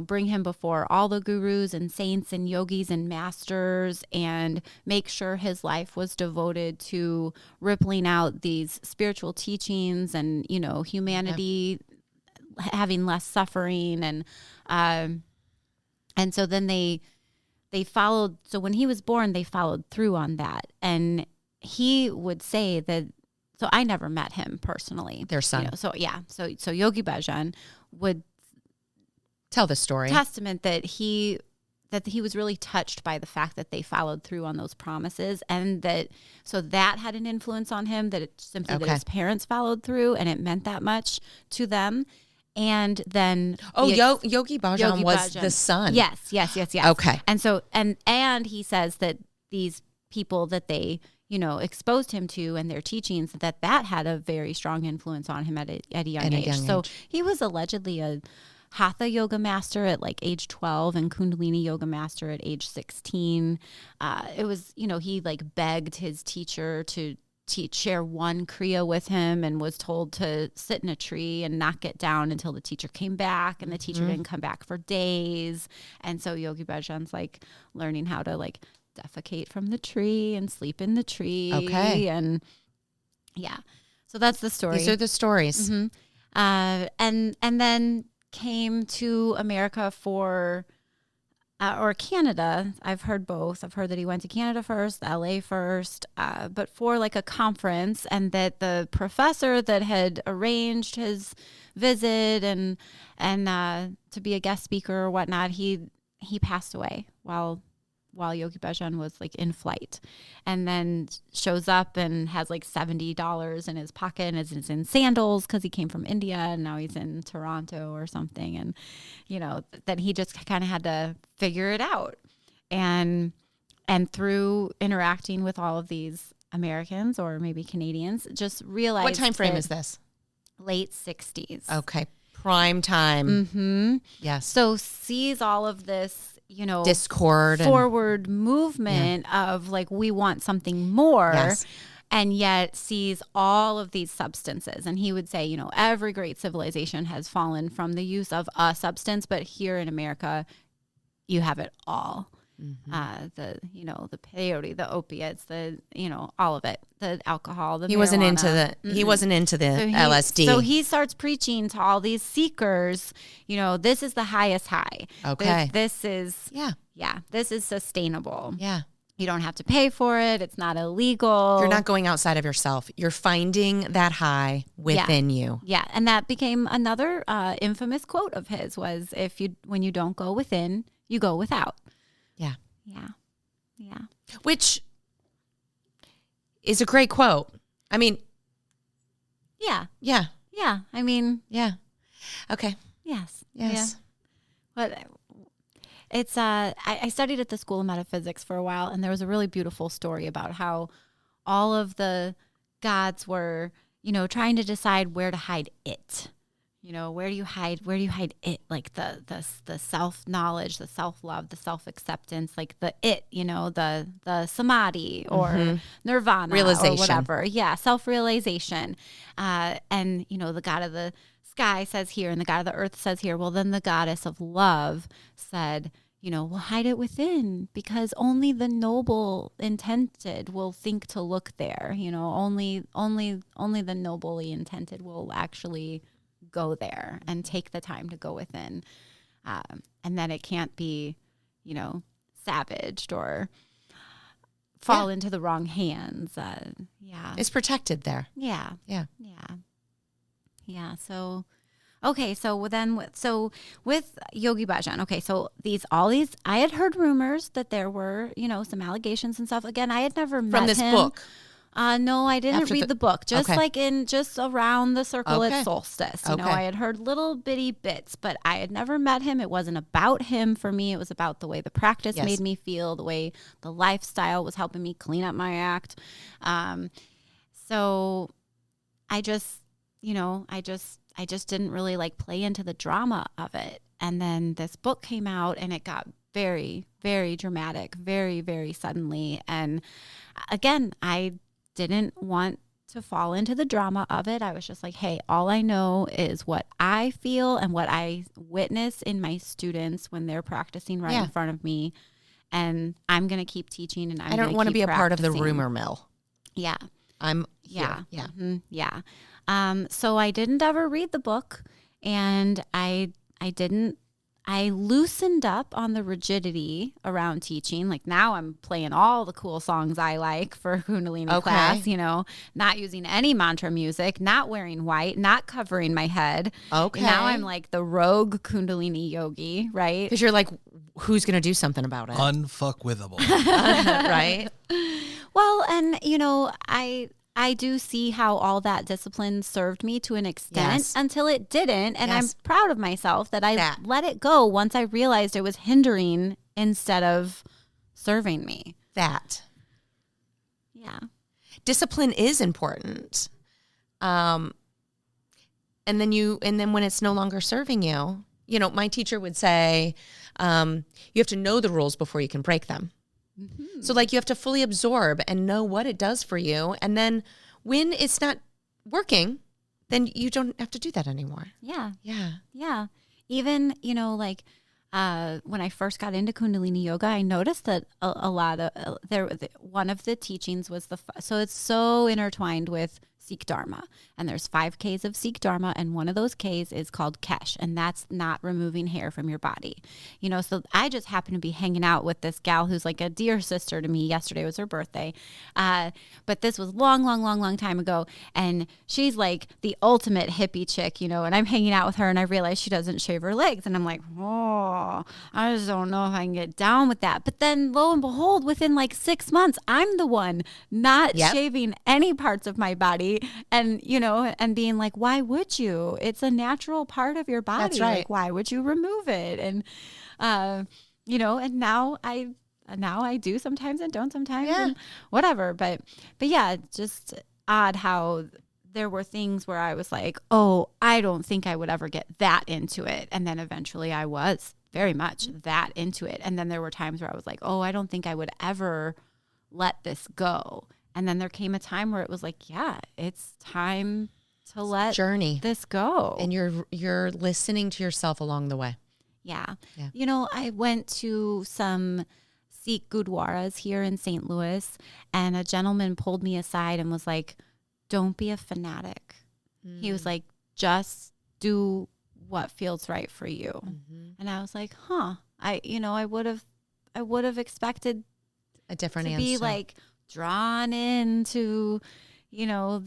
bring him before all the gurus and saints and yogis and masters and make sure his life was devoted to rippling out these spiritual teachings and, humanity having less suffering. And so then they followed. So when he was born, they followed through on that. And he would say that, so I never met him personally. Their son. So Yogi Bhajan would tell the story. Testament that he was really touched by the fact that they followed through on those promises, and that had an influence on him, that it simply that his parents followed through, and it meant that much to them. And then Yogi Bhajan was the son. Yes. Okay. And so and he says that these people that they exposed him to and their teachings, that had a very strong influence on him at a young age. So he was allegedly a Hatha yoga master at like age 12 and Kundalini yoga master at age 16. It was, he like begged his teacher to share one kriya with him, and was told to sit in a tree and not get down until the teacher came back, and the teacher didn't come back for days. And so Yogi Bhajan's like learning how to like defecate from the tree and sleep in the tree. Okay. And yeah, so that's the story. These are the stories. Mm-hmm. And then came to America or Canada. I've heard both. I've heard that he went to Canada first, LA first, but for like a conference, and that the professor that had arranged his visit and to be a guest speaker or whatnot, he passed away while Yogi Bhajan was like in flight, and then shows up and has like $70 in his pocket and is in sandals because he came from India, and now he's in Toronto or something. And, that he just kind of had to figure it out. And through interacting with all of these Americans or maybe Canadians, just realized. What time frame is this? Late 60s. Okay. Prime time. Mm-hmm. Yes. So sees all of this, discord, forward movement of like, we want something more. Yes. And yet sees all of these substances. And he would say, every great civilization has fallen from the use of a substance, but here in America, you have it all. Mm-hmm. The peyote, the opiates, all of it, the alcohol, the marijuana. He wasn't into the LSD. So he starts preaching to all these seekers, this is the highest high. Okay. This is, this is sustainable. Yeah. You don't have to pay for it. It's not illegal. You're not going outside of yourself. You're finding that high within you. Yeah. And that became another infamous quote of his was, when you don't go within, you go without. Yeah. Yeah. Yeah. Which is a great quote. I mean, yeah. Yeah. Yeah. I mean, yeah. Okay. Yes. Yes. Yeah. But it's I studied at the School of Metaphysics for a while, and there was a really beautiful story about how all of the gods were, trying to decide where to hide it. Where do you hide it? Like the self-knowledge, the self-love, the self-acceptance, like the it, the samadhi or nirvana realization or whatever. Yeah, self-realization. And, the god of the sky says here and the god of the earth says here. Well, then the goddess of love said, well, hide it within, because only the noble intented will think to look there. Only the nobly intented will actually go there and take the time to go within. And then it can't be, savaged or fall into the wrong hands. It's protected there. Yeah. Yeah. Yeah. Yeah. So, okay. So with Yogi Bhajan, okay. So all these, I had heard rumors that there were, some allegations and stuff. Again, I had never met him. From this book? No, I didn't read the book. Just just around the circle at Solstice. I had heard little bitty bits, but I had never met him. It wasn't about him for me. It was about the way the practice made me feel, the way the lifestyle was helping me clean up my act. So I just didn't really like play into the drama of it. And then this book came out and it got very, very dramatic, very, very suddenly. And again, I didn't want to fall into the drama of it. I was just like, hey, all I know is what I feel and what I witness in my students when they're practicing right in front of me. And I'm going to keep teaching, and I don't want to be a part of the rumor mill. Yeah. I'm here. Yeah. Mm-hmm. Yeah. So I didn't ever read the book, and I loosened up on the rigidity around teaching. Like now I'm playing all the cool songs I like for Kundalini class, you know, not using any mantra music, not wearing white, not covering my head. Okay. Now I'm like the rogue Kundalini yogi, right? Because you're like, who's going to do something about it? Unfukwithable. Right? Well, and you know, I do see how all that discipline served me to an extent until it didn't. And I'm proud of myself that I let it go once I realized it was hindering instead of serving me. Yeah. Discipline is important. And then when it's no longer serving you, you know, my teacher would say, you have to know the rules before you can break them. Mm-hmm. So like you have to fully absorb and know what it does for you. And then when it's not working, then you don't have to do that anymore. Yeah. Even, you know, like when I first got into Kundalini yoga, I noticed that a lot of one of the teachings was so it's so intertwined with Sikh Dharma, and there's 5 Ks of Sikh Dharma, and one of those Ks is called Kesh, and that's not removing hair from your body. You know, so I just happened to be hanging out with this gal who's like a dear sister to me. Yesterday was her birthday, but this was long time ago, and she's like the ultimate hippie chick, you know, and I'm hanging out with her, and I realize she doesn't shave her legs, and I'm like, oh, I just don't know if I can get down with that. But then lo and behold, within like 6 months, I'm the one not shaving any parts of my body. And, you know, and being like, why would you? It's a natural part of your body. That's right. Like, why would you remove it? And, you know, and now I do sometimes and don't sometimes and whatever. But yeah, just odd how there were things where I was like, oh, I don't think I would ever get that into it. And then eventually I was very much that into it. And then there were times where I was like, oh, I don't think I would ever let this go. And then there came a time where it was like, yeah, it's time to let this go. And you're listening to yourself along the way. Yeah. You know, I went to some Sikh gurdwaras here in St. Louis, and a gentleman pulled me aside and was like, don't be a fanatic. He was like, just do what feels right for you. Mm-hmm. And I was like, I would have expected a different to answer. Be like drawn into, you know,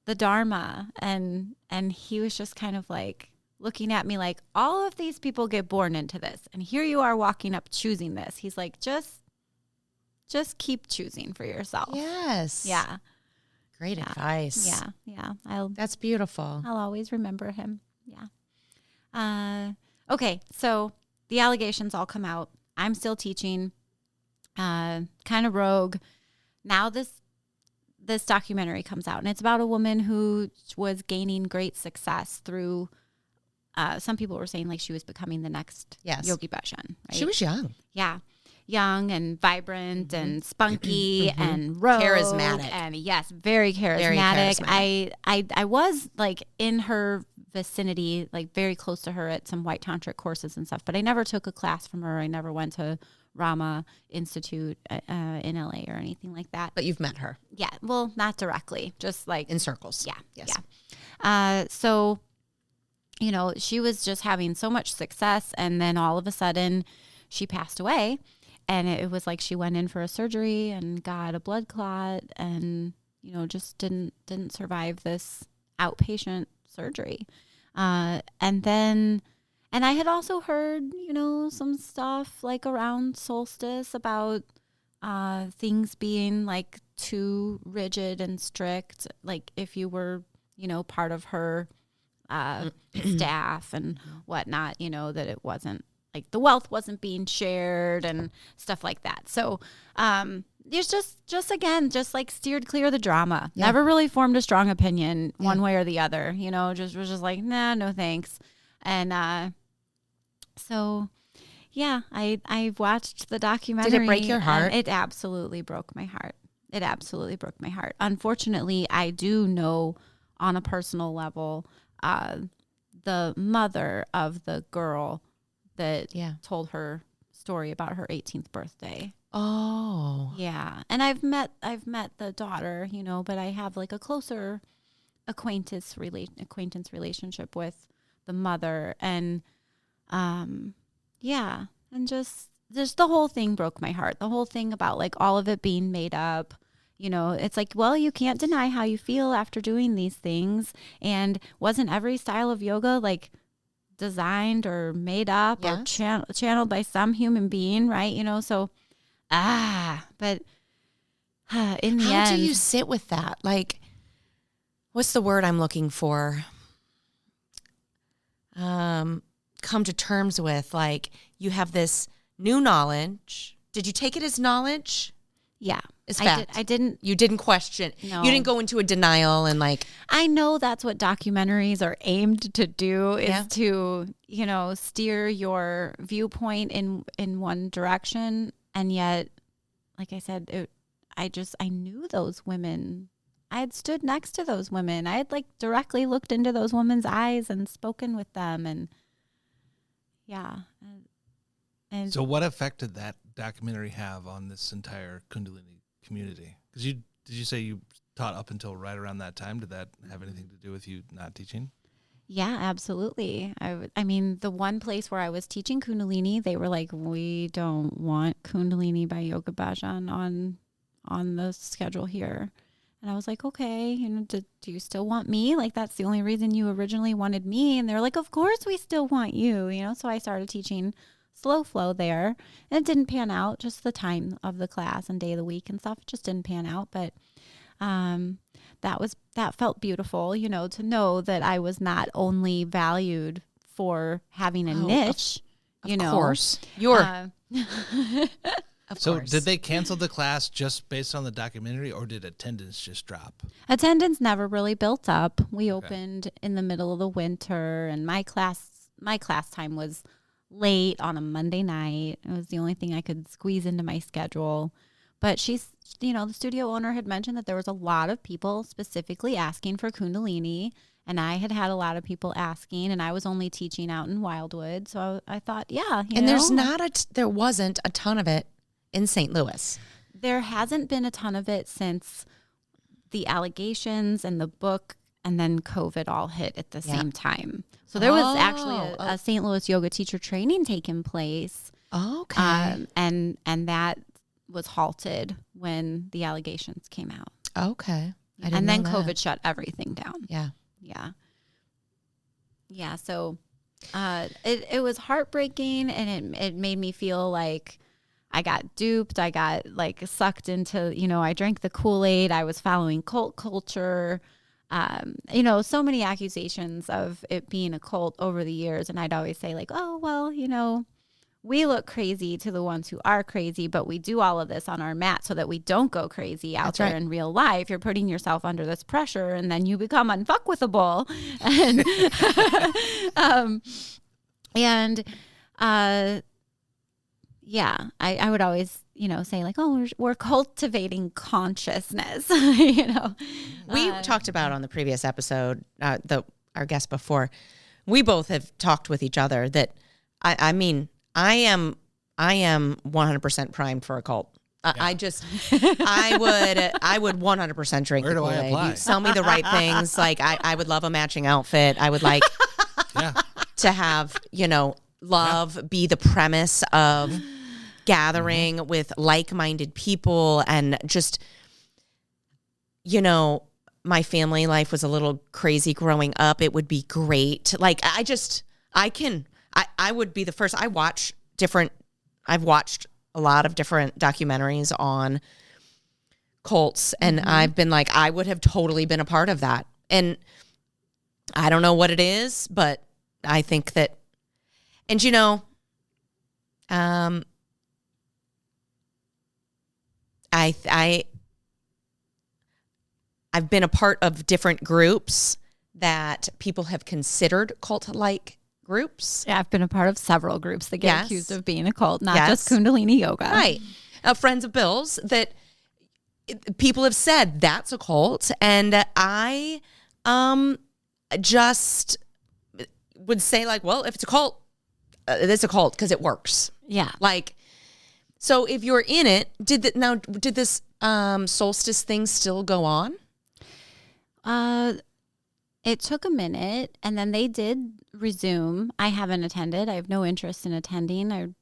the Dharma. And he was just kind of like looking at me like, all of these people get born into this. And here you are walking up choosing this. He's like, just keep choosing for yourself. Yes. Yeah. Great advice. Yeah. That's beautiful. I'll always remember him. Yeah. Okay. So the allegations all come out. I'm still teaching. Kind of rogue. Now this documentary comes out, and it's about a woman who was gaining great success through, some people were saying like she was becoming the next Yogi Bhajan. Right? She was young. Yeah. Young and vibrant and spunky and rogue. Charismatic. And yes, very charismatic. I was like in her vicinity, like very close to her at some white tantric courses and stuff, but I never took a class from her. I never went to Rama Institute in LA or anything like that. But you've met her. Yeah. Well, not directly, just like in circles. Yeah. Yes. Yeah. So, you know, she was just having so much success, and then all of a sudden she passed away, and it was like she went in for a surgery and got a blood clot, and, you know, just didn't survive this outpatient surgery. And I had also heard, you know, some stuff like around solstice about things being like too rigid and strict. Like if you were, you know, part of her staff and whatnot, you know, that it wasn't like the wealth wasn't being shared and stuff like that. So there's just again, just like steered clear of the drama. Yeah. Never really formed a strong opinion one way or the other, you know, was just like, nah, no thanks. And so, Yeah, I watched the documentary. Did it break your heart? It absolutely broke my heart. It absolutely broke my heart. Unfortunately, I do know on a personal level the mother of the girl that told her story about her 18th birthday. Oh. Yeah. And I've met the daughter, you know, but I have like a closer acquaintance relationship with the mother. And yeah, and just the whole thing broke my heart. The whole thing about like all of it being made up. You know, it's like, well, you can't deny how you feel after doing these things. And wasn't every style of yoga like designed or made up or channeled by some human being, right? You know, so but in the end, how do you sit with that? Like, what's the word I'm looking for? Come to terms with, like, you have this new knowledge. Did you take it as knowledge? Yeah. It's fact. I didn't. You didn't question. No. You didn't go into a denial and like. I know that's what documentaries are aimed to do, is to, you know, steer your viewpoint in one direction. And yet, like I said, I knew those women. I had stood next to those women. I had like directly looked into those women's eyes and spoken with them. And yeah. And so what effect did that documentary have on this entire Kundalini community? Because did you say you taught up until right around that time? Did that have anything to do with you not teaching? Yeah, absolutely. I mean, the one place where I was teaching Kundalini, they were like, we don't want Kundalini by Yogi Bhajan on the schedule here. And I was like, okay, you know, do you still want me? Like, that's the only reason you originally wanted me. And they're like, of course we still want you, you know? So I started teaching slow flow there, and it didn't pan out. Just the time of the class and day of the week and stuff just didn't pan out. But that felt beautiful, you know, to know that I was not only valued for having a niche, you know. Of course. You're of So course. did they cancel the class just based on the documentary, or did attendance just drop? Attendance never really built up. We opened in the middle of the winter, and my class time was late on a Monday night. It was the only thing I could squeeze into my schedule. But she's, you know, the studio owner had mentioned that there was a lot of people specifically asking for Kundalini, and I had a lot of people asking, and I was only teaching out in Wildwood. So I thought, yeah, you know. There wasn't a ton of it in St. Louis. There hasn't been a ton of it since the allegations and the book, and then COVID all hit at the same time. So there was actually a St. Louis yoga teacher training taking place. Okay. And that was halted when the allegations came out. Okay. And then COVID shut everything down. Yeah. Yeah. Yeah. So it was heartbreaking, and it made me feel like I got duped. I got like sucked into, you know, I drank the Kool-Aid. I was following cult culture. You know, so many accusations of it being a cult over the years. And I'd always say like, oh, well, you know, we look crazy to the ones who are crazy, but we do all of this on our mat so that we don't go crazy out there in real life. You're putting yourself under this pressure, and then you become unfuckwithable. And, yeah, I would always, you know, say like, oh, we're cultivating consciousness, you know. We talked about on the previous episode, our guest before, we both have talked with each other that, I mean, I am 100% primed for a cult. Yeah. I would 100% drink Where the do I Kool-Aid. apply? You tell me the right things. Like I would love a matching outfit. I would like to have, you know, love be the premise of gathering with like-minded people, and just, you know, my family life was a little crazy growing up. It would be great. Like I would be the first. I've watched a lot of different documentaries on cults, and I've been like, I would have totally been a part of that. And I don't know what it is, but I think that, and you know, I've been a part of different groups that people have considered cult-like groups. Yeah, I've been a part of several groups that get Yes. accused of being a cult, not Yes. just Kundalini yoga. Right. Friends of Bill's that people have said that's a cult. And I just would say like, well, if it's a cult, it's a cult because it works. Yeah. Like, so if you're in it, did this solstice thing still go on? It took a minute, and then they did resume. I haven't attended. I have no interest in attending.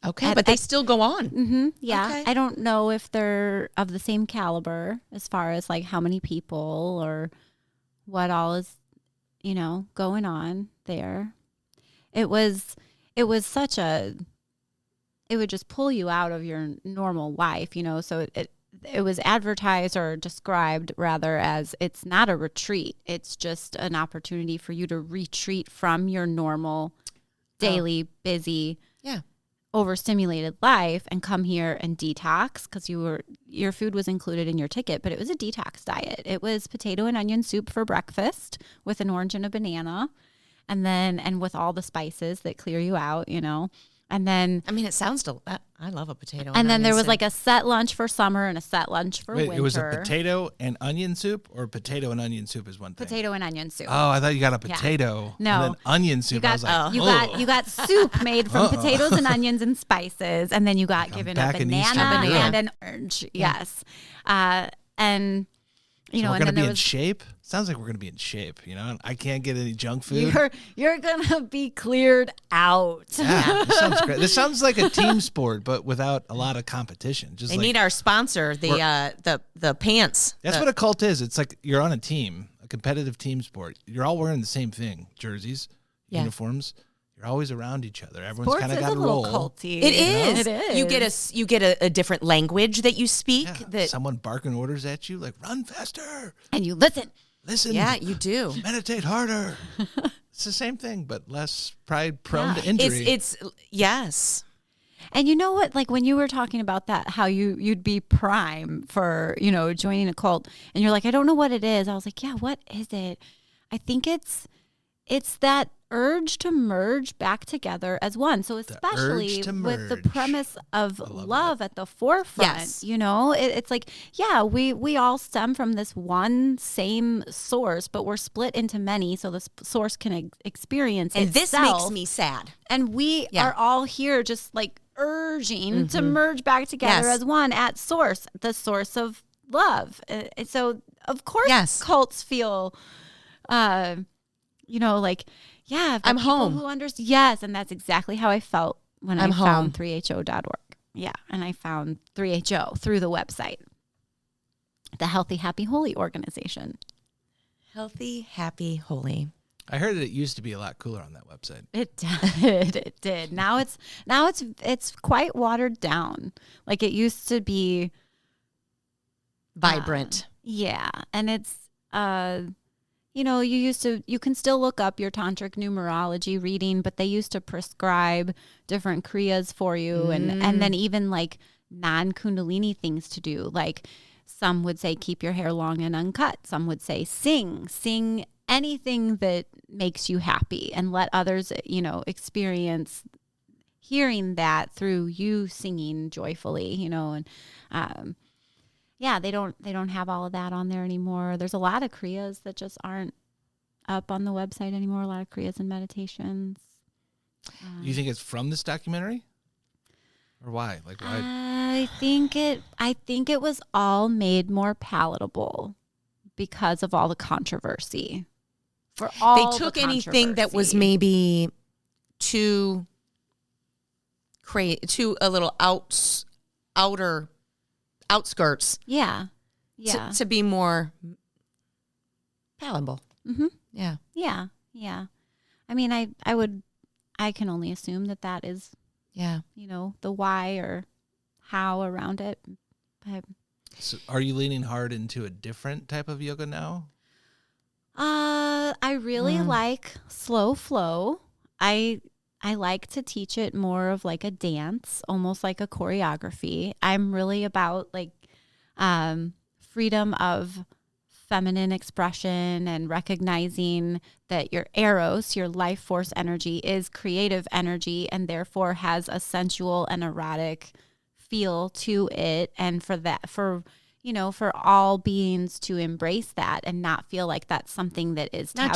Okay, but they still go on. Yeah. Okay. I don't know if they're of the same caliber as far as like how many people or what all is, going on there. It was such a, it would just pull you out of your normal life, so it was advertised or described rather as it's not a retreat. It's just an opportunity for you to retreat from your normal daily busy overstimulated life and come here and detox because your food was included in your ticket, but it was a detox diet. It was potato and onion soup for breakfast with an orange and a banana, and with all the spices that clear you out, and then I mean, it sounds I love a potato. and then onion there was soup. like a set lunch for summer and a set lunch for Wait, winter. it was a potato and onion soup, or potato and onion soup is one thing? Potato and onion soup. Oh, I thought you got a potato No. and then onion soup. You I got was like, you got soup made from potatoes and onions and spices, and then you got given a back in Eastern banana Europe. and an orange. Yes, and so we're and gonna then be there in was shape. Sounds like we're gonna be in shape. I can't get any junk food. you're gonna be cleared out. Yeah, this sounds great. This sounds like a team sport, but without a lot of competition. Just They like, need our sponsor, the pants. that's what a cult is. It's like you're on a team, a competitive team sport. You're all wearing the same thing: jerseys, uniforms. You're always around each other. Everyone's Sports kind of is got a a little role. culty. It is. It is. You get a different language that you speak. Yeah, That someone barking orders at you, like run faster, and you listen. listen, yeah, you do. meditate harder. It's the same thing, but less prone to injury. It's yes. And you know what? Like when you were talking about that, how you'd be prime for, joining a cult, and you're like, I don't know what it is. I was like, yeah, what is it? I think it's that urge to merge back together as one. So especially urge to with the merge. premise of love at the forefront, Yes. it's like, yeah, we all stem from this one same source, but we're split into many. So this source can experience And this itself. makes me sad. And we Yeah. are all here just like urging to merge back together Yes. as one at source, the source of love. And so, of course, Yes. cults feel, like, yeah, I've got I'm people home. who understand. Yes, and that's exactly how I felt when I'm I found home. 3ho.org. Yeah, and I found 3HO through the website, the Healthy, Happy, Holy organization. Healthy, happy, holy. I heard that it used to be a lot cooler on that website. It did. It did. Now it's quite watered down. Like it used to be Vibrant. Yeah, and it's you can still look up your tantric numerology reading, but they used to prescribe different kriyas for you and then even like non-kundalini things to do. Like some would say keep your hair long and uncut. Some would say sing anything that makes you happy and let others, experience hearing that through you singing joyfully, and they don't have all of that on there anymore. There's a lot of kriyas that just aren't up on the website anymore. A lot of kriyas and meditations. You think it's from this documentary, or why? Like why? I think it was all made more palatable because of all the controversy. For all They took the anything that was controversy. maybe too a little outer outskirts Yeah. to be more palatable. Mm-hmm. Yeah. Yeah. I mean, I can only assume that is, Yeah. the why or how around it. But So are you leaning hard into a different type of yoga now? I really like slow flow. I like to teach it more of like a dance, almost like a choreography. I'm really about like freedom of feminine expression and recognizing that your eros, your life force energy, is creative energy and therefore has a sensual and erotic feel to it. And for all beings to embrace that and not feel like that's something that is taboo.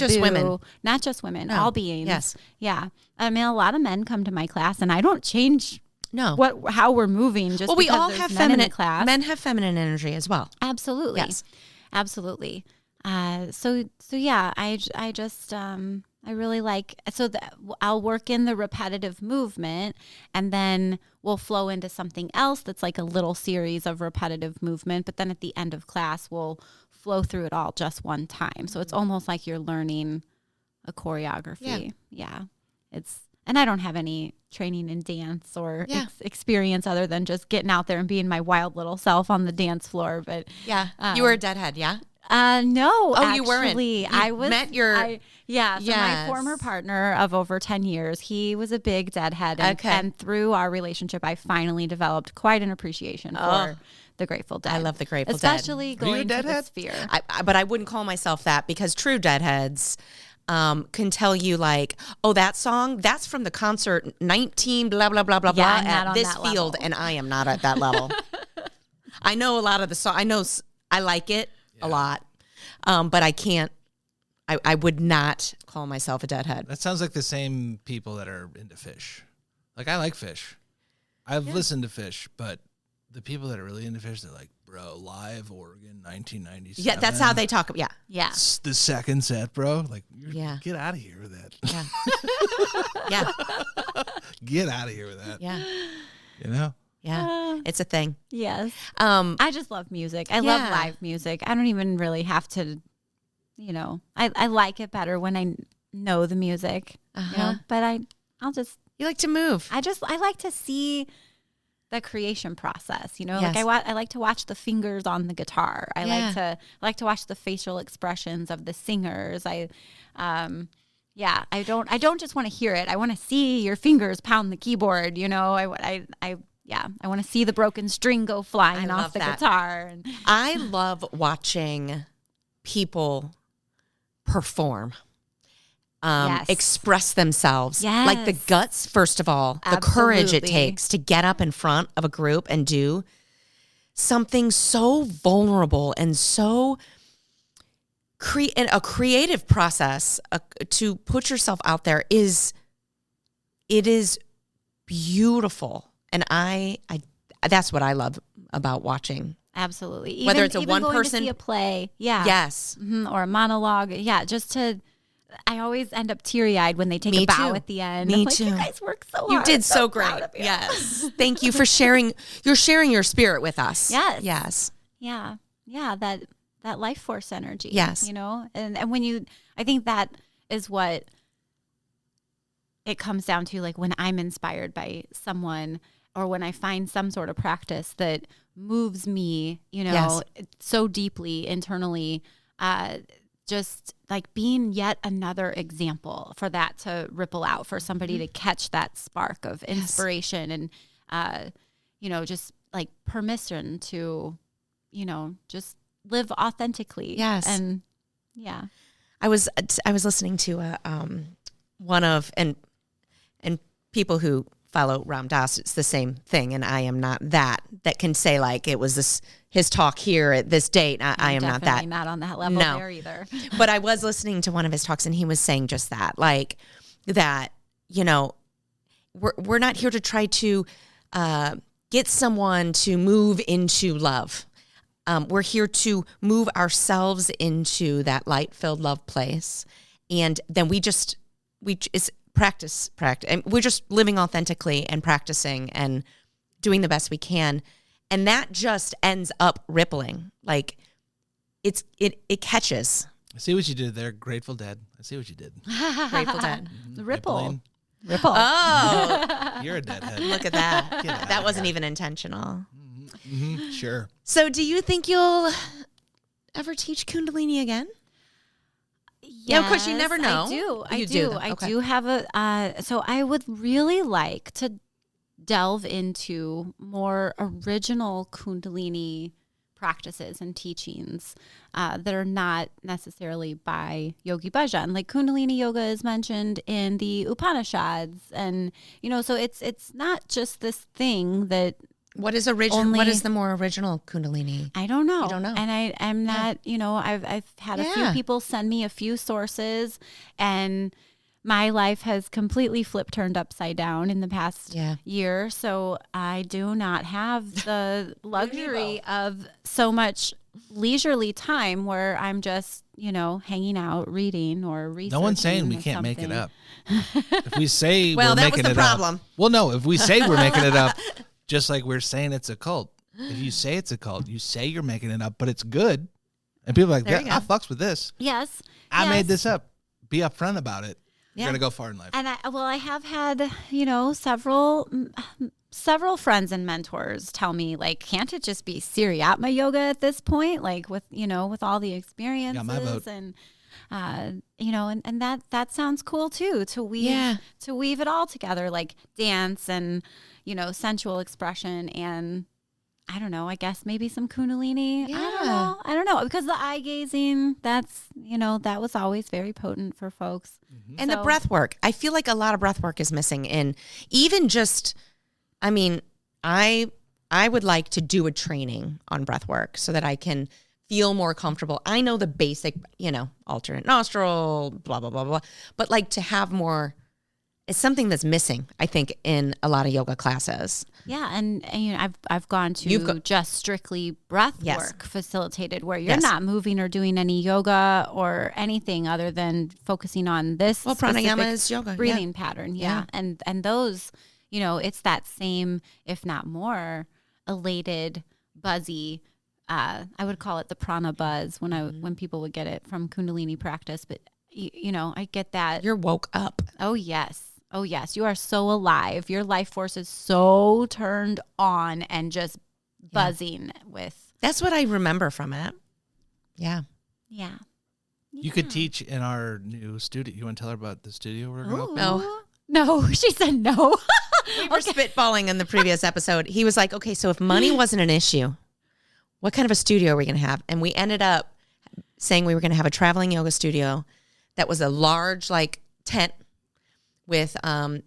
Not just women, No. all beings. Yes. Yeah. I mean, a lot of men come to my class and I don't change how we're moving just we because all there's have men in the feminine class. men have feminine energy as well. Absolutely. Yes. Absolutely. So yeah, I just I really like, so that I'll work in the repetitive movement and then we'll flow into something else that's like a little series of repetitive movement. But then at the end of class, we'll flow through it all just one time. So it's almost like you're learning a choreography. Yeah. And I don't have any training in dance or experience other than just getting out there and being my wild little self on the dance floor. But you were a deadhead, yeah? No, actually, you weren't. I was met your So my former partner of over 10 years, he was a big deadhead, and through our relationship, I finally developed quite an appreciation for the Grateful Dead. I love the Grateful especially Dead. going to the sphere. But I wouldn't call myself that because true deadheads can tell you like, oh, that song, that's from the concert 19 blah blah blah blah blah at this field, and I am not at that level. I know a lot of the song. I like it a lot, but I can't. I would not call myself a deadhead. That sounds like the same people that are into Fish. Like, I like Fish. I've listened to Fish, but the people that are really into Fish, they're like, bro, live Oregon, 1997. Yeah, that's how they talk. Yeah. It's the second set, bro. Like, get out of here with that. Yeah. Get out of here with that. Yeah. You know? Yeah. It's a thing. Yes. I just love music. I love live music. I don't even really have to, I like it better when I know the music, but I'll just. You like to move. I like to see the creation process, Yes. like I like to watch the fingers on the guitar. I like to watch the facial expressions of the singers. I don't just want to hear it. I want to see your fingers pound the keyboard. I want to see the broken string go flying off the guitar. I love watching people perform. Express themselves. Yes. Like the guts, first of all, the courage it takes to get up in front of a group and do something so vulnerable and so a creative process to put yourself out there is beautiful. And I that's what I love about watching. Absolutely. Whether it's a even one going person to see a play. Yeah. Yes. Or a monologue. Yeah. I always end up teary-eyed when they take a bow at the end. Me too. You guys worked so hard. You did so great. Yes. Thank you for sharing. You're sharing your spirit with us. Yes. Yes. Yeah. Yeah. That life force energy. Yes. And when I think that is what it comes down to, like when I'm inspired by someone or when I find some sort of practice that moves me, so deeply internally, just like being yet another example for that to ripple out, for somebody to catch that spark of inspiration and, just like permission to, just live authentically. Yes. And yeah. I was listening to one of, and people who follow Ram Dass, it's the same thing. And I am not that can say like it was his talk here at this date. I am not that. Definitely not on that level there either. But I was listening to one of his talks and he was saying just that, like that, we're not here to try to get someone to move into love. We're here to move ourselves into that light-filled love place. And then it's practice. And we're just living authentically and practicing and doing the best we can. And that just ends up rippling. Like it catches. I see what you did there. Grateful Dead. I see what you did. Grateful Dead. The ripple. Rippling. Ripple. Oh, You're a deadhead. look at that. That wasn't even intentional. Mm-hmm. Sure. So do you think you'll ever teach Kundalini again? Yeah, of course, you never know. I do. I do have so I would really like to delve into more original Kundalini practices and teachings that are not necessarily by Yogi Bhajan. Like Kundalini yoga is mentioned in the Upanishads, and so it's not just this thing that. What is original? What is the more original Kundalini? I don't know. You don't know. And I'm not, I've had a few people send me a few sources, and my life has completely turned upside down in the past year. So I do not have the luxury of so much leisurely time where I'm just, hanging out, reading or researching. No one's saying we can't make it up. If we say well, we're that making was the it problem. up. Well, no, if we say we're making it up, just like we're saying it's a cult. If you say it's a cult, you say you're making it up, but it's good. And people are like, I fucks with this. Yes. I made this up. Be upfront about it. Yeah. You're going to go far in life. And I have had, several friends and mentors tell me, like, can't it just be SiriAtma yoga at this point? Like with all the experiences. Got my vote. And, and that sounds cool too, to weave it all together, like dance and, sensual expression and, I don't know, I guess maybe some Kundalini. Yeah. I don't know. Because the eye gazing, that's, that was always very potent for folks. Mm-hmm. And the breath work. I feel like a lot of breath work is missing. And even just, I would like to do a training on breath work so that I can feel more comfortable. I know the basic, alternate nostril, blah, blah, blah, blah. But like to have more, it's something that's missing, I think, in a lot of yoga classes. Yeah, and I've gone to just strictly breath work facilitated, where you're not moving or doing any yoga or anything other than focusing on this pranayama is yoga breathing pattern. Yeah. And those, it's that same, if not more, elated, buzzy. I would call it the prana buzz when people would get it from Kundalini practice, but I get that. You're woke up. Oh yes. Oh, yes. You are so alive. Your life force is so turned on and just buzzing with. That's what I remember from it. Yeah. Yeah. You could teach in our new studio. You want to tell her about the studio we're going to open? No, she said no. We were spitballing in the previous episode. He was like, okay, so if money wasn't an issue, what kind of a studio are we going to have? And we ended up saying we were going to have a traveling yoga studio that was a large, tent with a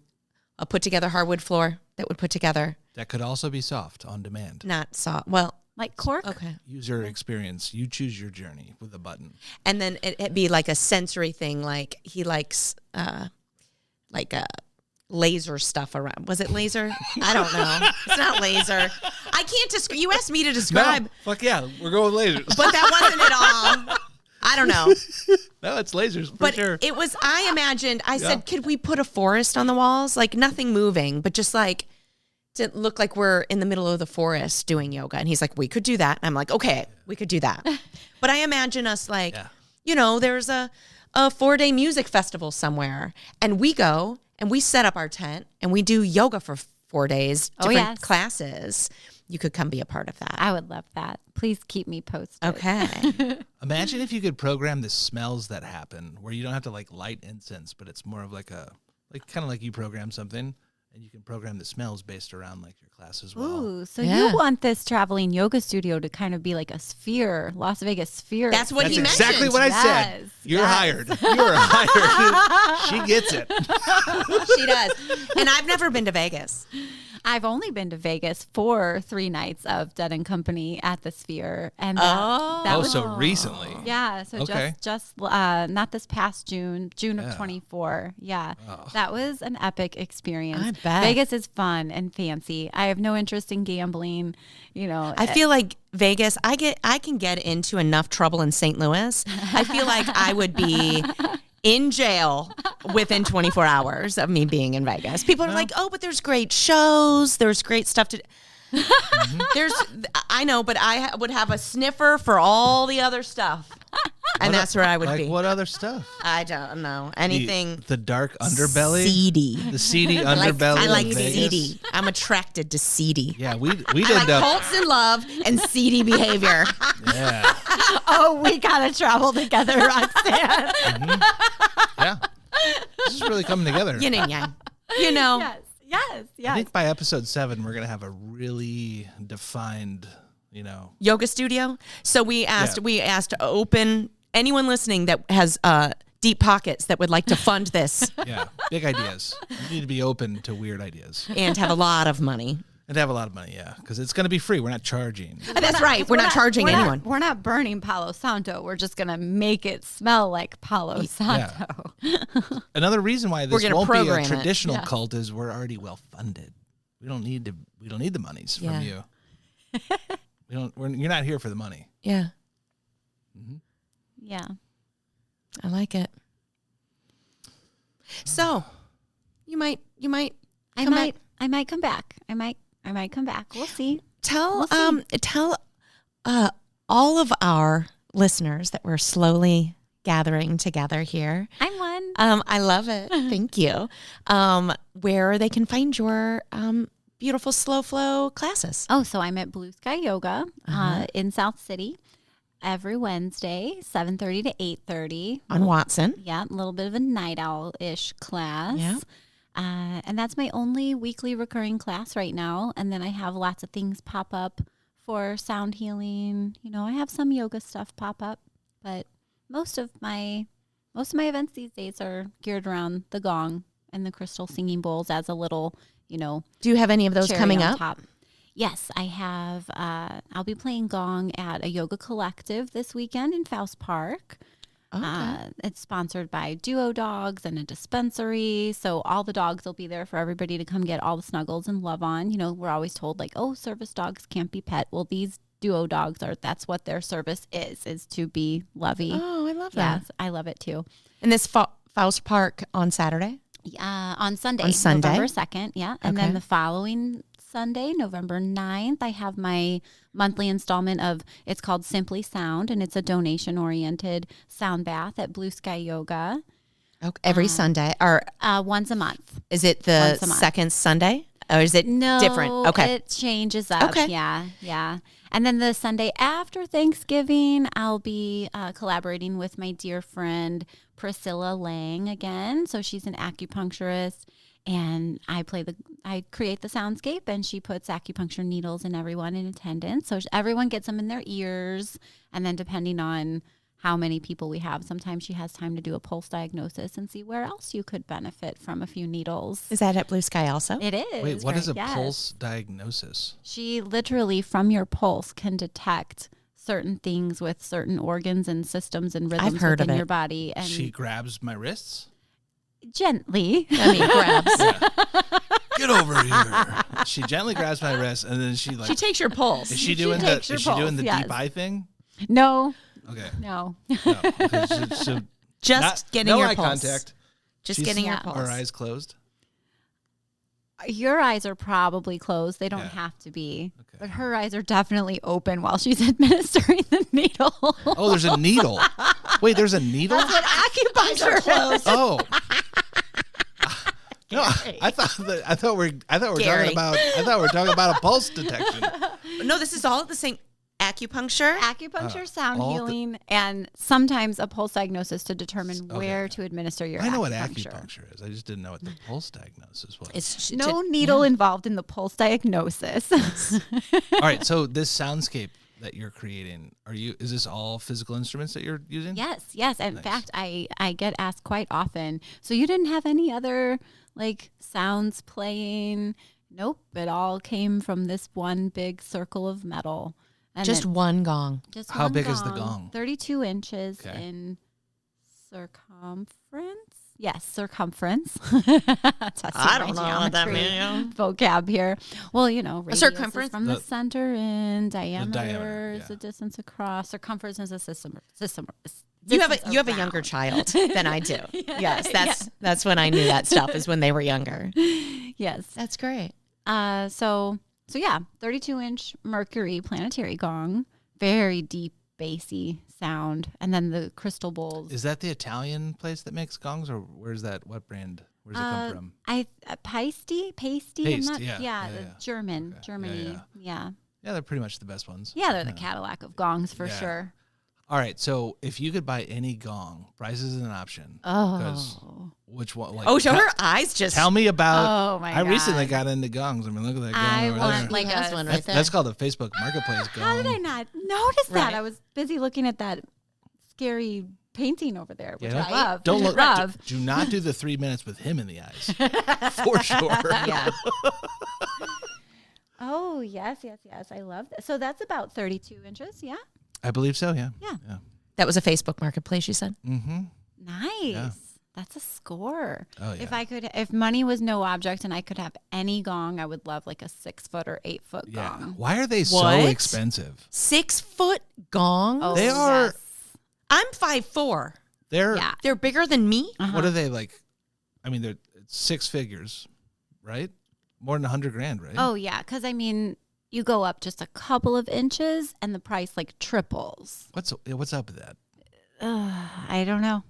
put-together hardwood floor that would put together. That could also be soft, on demand. Not soft. Well, like cork? Okay. User experience. You choose your journey with a button. And then it'd be like a sensory thing. Like he likes laser stuff around. Was it laser? I don't know. It's not laser. I can't describe. You asked me to describe. No, fuck yeah. We're going with lasers. But that wasn't at all. I don't know. No, it's lasers for but sure. It was, I imagined, I said, could we put a forest on the walls? Like nothing moving, but just like to look like we're in the middle of the forest doing yoga. And he's like, we could do that. And I'm like, okay, we could do that. But I imagine us there's a 4-day music festival somewhere. And we go and we set up our tent and we do yoga for 4 days, different classes. You could come be a part of that. I would love that. Please keep me posted. Okay. Imagine if you could program the smells that happen where you don't have to light incense, but it's more of kind of like you program something and you can program the smells based around your class as well. Ooh, so you want this traveling yoga studio to kind of be like a sphere, Las Vegas sphere. That's what he mentioned. That's exactly what I said. You're hired. You're hired. She gets it. She does. And I've never been to Vegas. I've only been to Vegas for 3 nights of Dead and Company at the Sphere, and that was so recently. Yeah, so just not this past June of 24. Yeah, that was an epic experience. I bet Vegas is fun and fancy. I have no interest in gambling. I feel like Vegas. I can get into enough trouble in St. Louis. I feel like I would be in jail within 24 hours of me being in Vegas. People are like, oh, but there's great shows. There's great stuff to do. I know, but I would have a sniffer for all the other stuff. And that's where I would be. What other stuff? I don't know. Anything. The dark underbelly? Seedy. The seedy underbelly. I like of Vegas? seedy. I'm attracted to seedy. Yeah, we did I like cults in love and seedy behavior. Yeah. Oh, we gotta travel together, Roxanne. Yeah. This is really coming together. Yin and yang. Yes. I think by episode 7, we're going to have a really defined, you know. Yoga studio. So we asked to open anyone listening that has deep pockets that would like to fund this Yeah, big ideas. You need to be open to weird ideas. and have a lot of money. And have a lot of money, yeah, because it's going to be free. We're not charging. That's right. We're not charging anyone. We're not burning Palo Santo. We're just going to make it smell like Palo Santo. Another reason why this gonna won't be a program it. traditional cult is we're already well funded. We don't need the monies from you. You're not here for the money. Yeah. Yeah. I like it. So, I might come back. I might come back. I might come back. We'll see. Tell all of our listeners that we're slowly gathering together here. I'm one. I love it. Thank you. Where they can find your beautiful slow flow classes. Oh, so I'm at Blue Sky Yoga in South City every Wednesday, 7:30 to 8:30 On Watson. Yeah, a little bit of a night owl-ish class. Yeah. And that's my only weekly recurring class right now. And then I have lots of things pop up for sound healing. You know, I have some yoga stuff pop up, but most of my events these days are geared around the gong and the crystal singing bowls as a little, you know. Do you have any of those cherry coming on up? top. Yes, I have. I'll be playing gong at a yoga collective this weekend in Faust Park. Okay. It's sponsored by Duo Dogs and a dispensary. So all the dogs will be there for everybody to come get all the snuggles and love on. You know, we're always told like, oh, service dogs can't be pet. Well, these Duo Dogs that's what their service is to be lovey. Oh, I love that. Yes, I love it too. And this Faust Park on Saturday? On Sunday. On Sunday? November 2nd. Yeah. And Okay. then the following Sunday, November 9th, I have my monthly installment of, it's called Simply Sound, and it's a donation-oriented sound bath at Blue Sky Yoga. Okay. Every Sunday? Or Once a month. is it the Once a month. second Sunday? Or is it No, different? Okay. it changes up. Okay. Yeah. And then the Sunday after Thanksgiving, I'll be collaborating with my dear friend Priscilla Lang again. So she's an acupuncturist, and I create the soundscape, and she puts acupuncture needles in everyone in attendance. So everyone gets them in their ears, and then depending on how many people we have, sometimes she has time to do a pulse diagnosis and see where else you could benefit from a few needles. Is that at Blue Sky also? It is. Wait, what is a Yes. pulse diagnosis? She literally, from your pulse, can detect certain things with certain organs and systems and rhythms heard of within it. your body. And She grabs my wrists. gently. I mean, grabs. Get over here. She gently grabs my wrist, and then she She takes your pulse. is she doing the takes your pulse, yes. deep eye thing? No. Okay. No. No, 'cause so Just getting no your eye pulse. contact. Just She's- getting your Yeah. pulse. Her eyes closed. Your eyes are probably closed. They don't Yeah. have to be. Okay. But her eyes are definitely open while she's administering the needle. Oh, there's a needle. Wait, there's a needle. Acupuncture close. Oh. No, I thought we're Gary. talking about a pulse detection. No, this is all the same. Acupuncture. Acupuncture, sound all the- healing, and sometimes a pulse diagnosis to determine Okay. where to administer your I know what acupuncture. acupuncture is. I just didn't know what the pulse diagnosis was. It's No needle involved in the pulse diagnosis. All right, so this soundscape that you're creating, is this all physical instruments that you're using? Yes. In Nice. fact, I get asked quite often, so you didn't have any other like sounds playing? Nope, it all came from this one big circle of metal. And just one gong. just How one big is the gong? 32 inches Okay. in circumference. Yes, circumference. I don't know what that means. Vocab here. Well, you know, radius circumference? is from the The- center in, diameter diameter, is yeah. the distance across. Circumference is a system. You have distance a around. younger child than I do. Yes, that's when I knew that stuff, is when they were younger. Yes. That's great. So yeah, 32-inch mercury planetary gong, very deep, bassy sound, and then the crystal bowls. Is that the Italian place that makes gongs, or where's that? What brand? Where's it come from? Pasty. Paste, yeah, The yeah. German, Okay. Germany. Yeah. Yeah. Yeah, they're pretty much the best ones. Yeah, they're the Cadillac of gongs for Yeah. sure. All right, so if you could buy any gong, price is an option. Oh. Which one? Like, Oh, so her eyes just. tell me about. Oh, my I recently God. got into gongs. I mean, look at that gong I over want there. like has a one right there. That's called a Facebook Marketplace gong. How did I not notice that? Right. I was busy looking at that scary painting over there, which Yeah. I love. Don't look. Love. Do not do the 3 minutes with him in the eyes, for sure. Yeah. Oh, yes. I love that. So that's about 32 inches, yeah? I believe so. Yeah. Yeah. That was a Facebook Marketplace, you said? Mm-hmm. Nice. Yeah. That's a score. Oh yeah. If money was no object and I could have any gong, I would love like a 6 foot or 8 foot Yeah. gong. Why are they so What? expensive? 6 foot gongs? Oh, They are- yes. I'm 5'4". They're Yeah. They're bigger than me? Uh-huh. what are they like? I mean, they're 6 figures, right? More than $100,000, right? Oh, yeah. Because, I mean, you go up just a couple of inches and the price like triples. What's up with that? I don't know.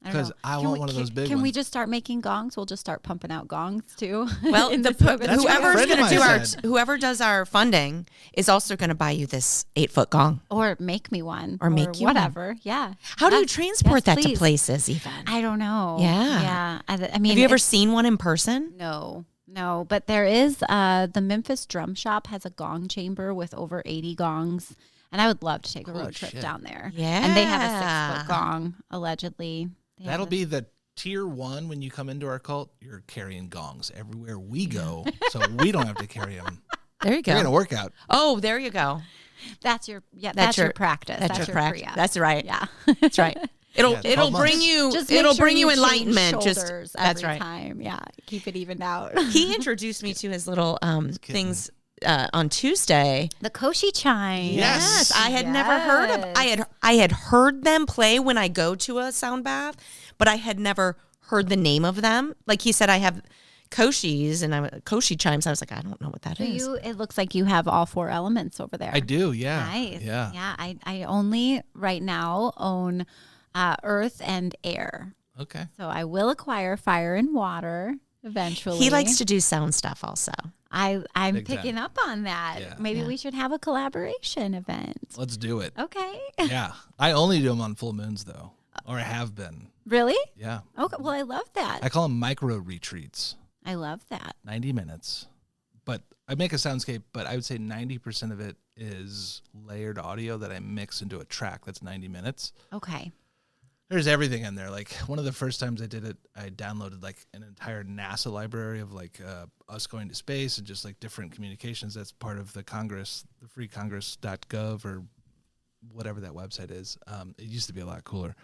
Because I want one of those big Can we ones. just start making gongs? We'll just start pumping out gongs too. Well, In the this open That's what a whoever's friend of going to do mine our said. whoever does our funding is also going to buy you this 8 foot gong. or make me one, Or make you one. whatever. Yeah. How do you Yes, transport that please. to places even? I don't know. Yeah. Yeah. I mean, Have you ever it's- seen one in person? No, but there is the Memphis Drum Shop has a gong chamber with over 80 gongs, and I would love to take a Holy road trip shit. down there. Yeah. And they have a 6 foot gong allegedly. They have That'll a- be the tier 1 when you come into our cult. You're carrying gongs everywhere we go, so we don't have to carry them. There you You're gonna go. work out. Oh, there you go. that's your practice. That's your practice. pre-op. That's right. Yeah. That's right. It'll Yeah, 12 it'll bring months. you Just make it'll sure bring you change enlightenment. Just shoulders that's every right. time. Yeah, keep it evened out. He introduced me to his little kidding. things on Tuesday. The Koshi chime. Yes. I had never heard of. I had heard them play when I go to a sound bath, but I had never heard the name of them. Like he said, I have Koshis and Koshi chimes. I was like, I don't know what that So is. it looks like you have all 4 elements over there. I do. Yeah. Nice. Yeah. Yeah. I only right now own earth and air. Okay. So I will acquire fire and water eventually. He likes to do sound stuff also. I'm Big time. picking up on that. Yeah. Maybe we should have a collaboration event. Let's do it. Okay. Yeah. I only do them on full moons though, or I have been. Really? Yeah. Okay. Well, I love that. I call them micro retreats. I love that. 90 minutes. But I make a soundscape, but I would say 90% of it is layered audio that I mix into a track that's 90 minutes. Okay. There's everything in there. Like one of the first times I did it, I downloaded like an entire NASA library of like us going to space and just like different communications. That's part of the Congress, the freecongress.gov or whatever that website is. It used to be a lot cooler.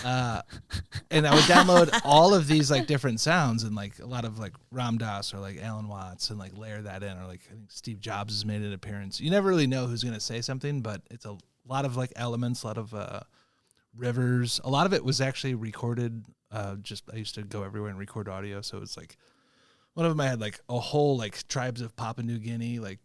And I would download all of these like different sounds and like a lot of like Ram Dass or like Alan Watts and like layer that in, or like I think Steve Jobs has made an appearance. You never really know who's going to say something, but it's a lot of like elements, a lot of rivers. A lot of it was actually recorded. I used to go everywhere and record audio. So it's like one of them I had like a whole like tribes of Papua New Guinea, like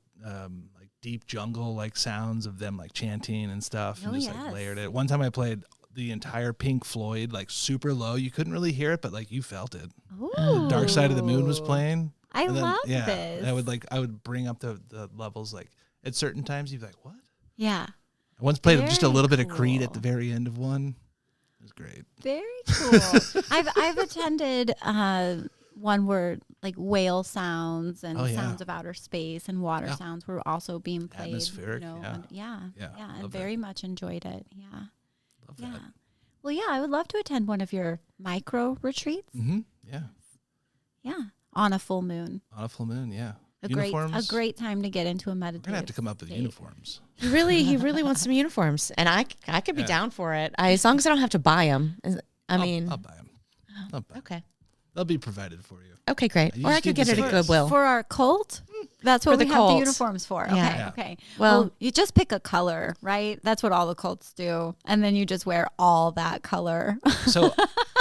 deep jungle like sounds of them like chanting and stuff, and Oh, just yes. like layered it. One time I played the entire Pink Floyd like super low. You couldn't really hear it, but like you felt it. The Dark Side of the Moon was playing. I And then, love yeah, this. I would bring up the levels like at certain times. You'd be like, what? Yeah. I once played just a Very little bit of Creed at the cool. very end of one. It was great. Very cool. I've attended one where like whale sounds and Oh, yeah. sounds of outer space and water Yeah. sounds were also being played. Atmospheric, You know, yeah. and Yeah, and love very much enjoyed it. Yeah. Love Yeah. that. Well, yeah, I would love to attend one of your micro retreats. Mm-hmm. Yeah. Yeah. On a full moon. On a full moon, yeah. A Uniforms. great time to get into a We're meditative. gonna have to come up with state. uniforms. He really wants some uniforms, and I could be Yeah. down for it. As long as I don't have to buy them. I I'll mean, buy them. okay, They'll be provided for you. okay, great. You Or I just could need get to it at say yes. Goodwill. For our cult? That's what For we the have the cult. uniforms for. Yeah. Okay, Yeah. okay. Well- Well, you just pick a color, right? That's what all the cults do. And then you just wear all that color. So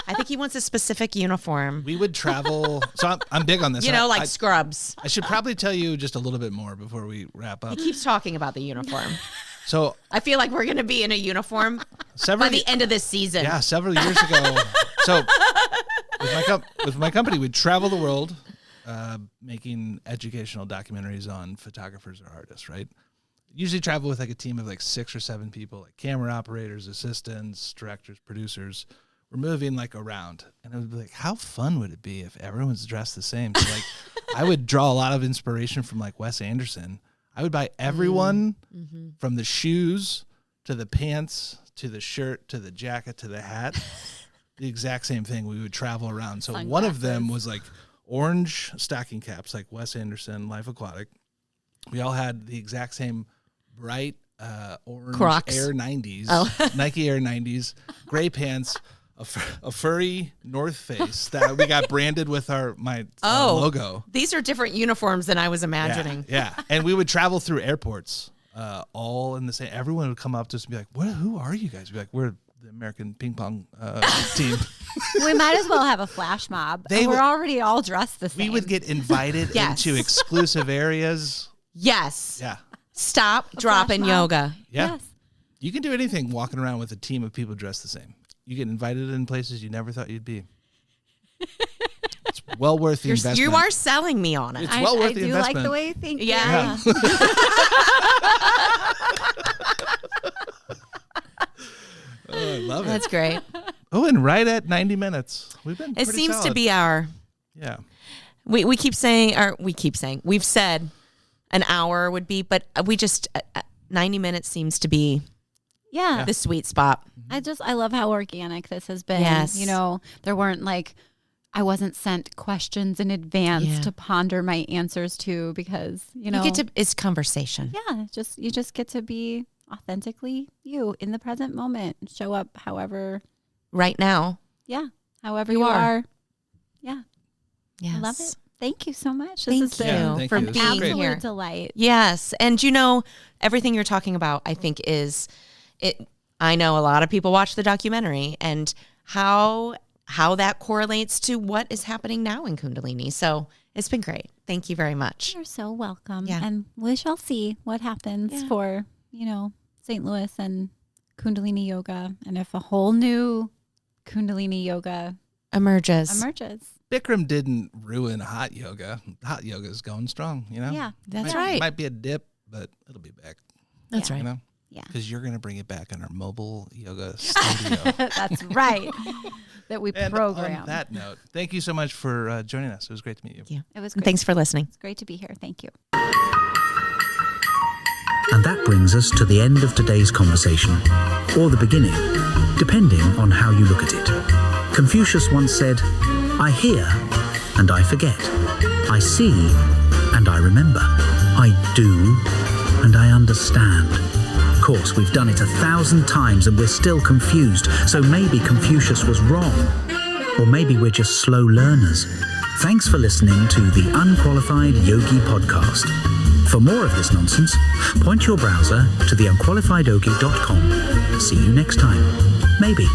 I think he wants a specific uniform. we would travel. So I'm big on this. You know, like I scrubs. should probably tell you just a little bit more before we wrap He up. keeps talking about the uniform. So I feel like we're going to be in a uniform several by the end of this season. Yeah, several years ago. So with my company, we'd travel the world, making educational documentaries on photographers or artists. Right? usually travel with like a team of like 6 or 7 people, like camera operators, assistants, directors, producers. We're moving like around, and it would be like, how fun would it be if everyone's dressed the same? So like, I would draw a lot of inspiration from like Wes Anderson. I would buy everyone from the shoes to the pants to the shirt to the jacket to the hat, the exact same thing. We would travel around. So one of them was like orange stocking caps, like Wes Anderson, Life Aquatic. We all had the exact same bright orange Crocs. Air 90s, Nike Air 90s, gray pants, a furry North Face that we got branded with my logo. These are different uniforms than I was imagining. Yeah. And we would travel through airports, all in the same. Everyone would come up to us and be like, who are you guys? We'd be like, we're the American ping pong team. We might as well have a flash mob. We're already all dressed the same. We would get invited into exclusive areas. Yes. Yeah. Stop, drop, and yoga. Yeah. Yes. You can do anything walking around with a team of people dressed the same. You get invited in places you never thought you'd be. It's well worth the investment. You are selling me on it. It's well worth the investment. I do like the way you think. Yeah. Oh, I love it. That's great. Oh, and right at 90 minutes. We've been It pretty seems solid. to be our. Yeah. We keep saying, we've said an hour would be, but we just 90 minutes seems to be the sweet spot. I love how organic this has been. Yes. You know, there weren't like, I wasn't sent questions in advance to ponder my answers to, because, it's conversation. Yeah, you just get to be authentically you in the present moment. Show up however. Right now. Yeah. However you are. Yeah. Yes. I love it. Thank you so much. Thank This you has thank for you. been This being is great. here. absolute delight. Yes. And everything you're talking about, I think I know a lot of people watch the documentary and how that correlates to what is happening now in Kundalini. So it's been great. Thank you very much. You're so welcome. Yeah. And we shall see what happens for, St. Louis and Kundalini yoga. And if a whole new Kundalini yoga Emerges. Bikram didn't ruin hot yoga. Hot yoga is going strong, Yeah. That's right. Might be a dip, but it'll be back. That's Yeah. right. Yeah. Because you're going to bring it back in our mobile yoga studio. That's right. That we And program. on that note, thank you so much for joining us. It was great to meet you. Yeah. It was And great. thanks for listening. It's great to be here. Thank you. And that brings us to the end of today's conversation, or the beginning, depending on how you look at it. Confucius once said, I hear and I forget. I see and I remember. I do and I understand. Of course, we've done it 1,000 times and we're still confused, so maybe Confucius was wrong. Or maybe we're just slow learners. Thanks for listening to the Unqualified Yogi Podcast. For more of this nonsense, point your browser to theunqualifiedyogi.com. See you next time. Maybe.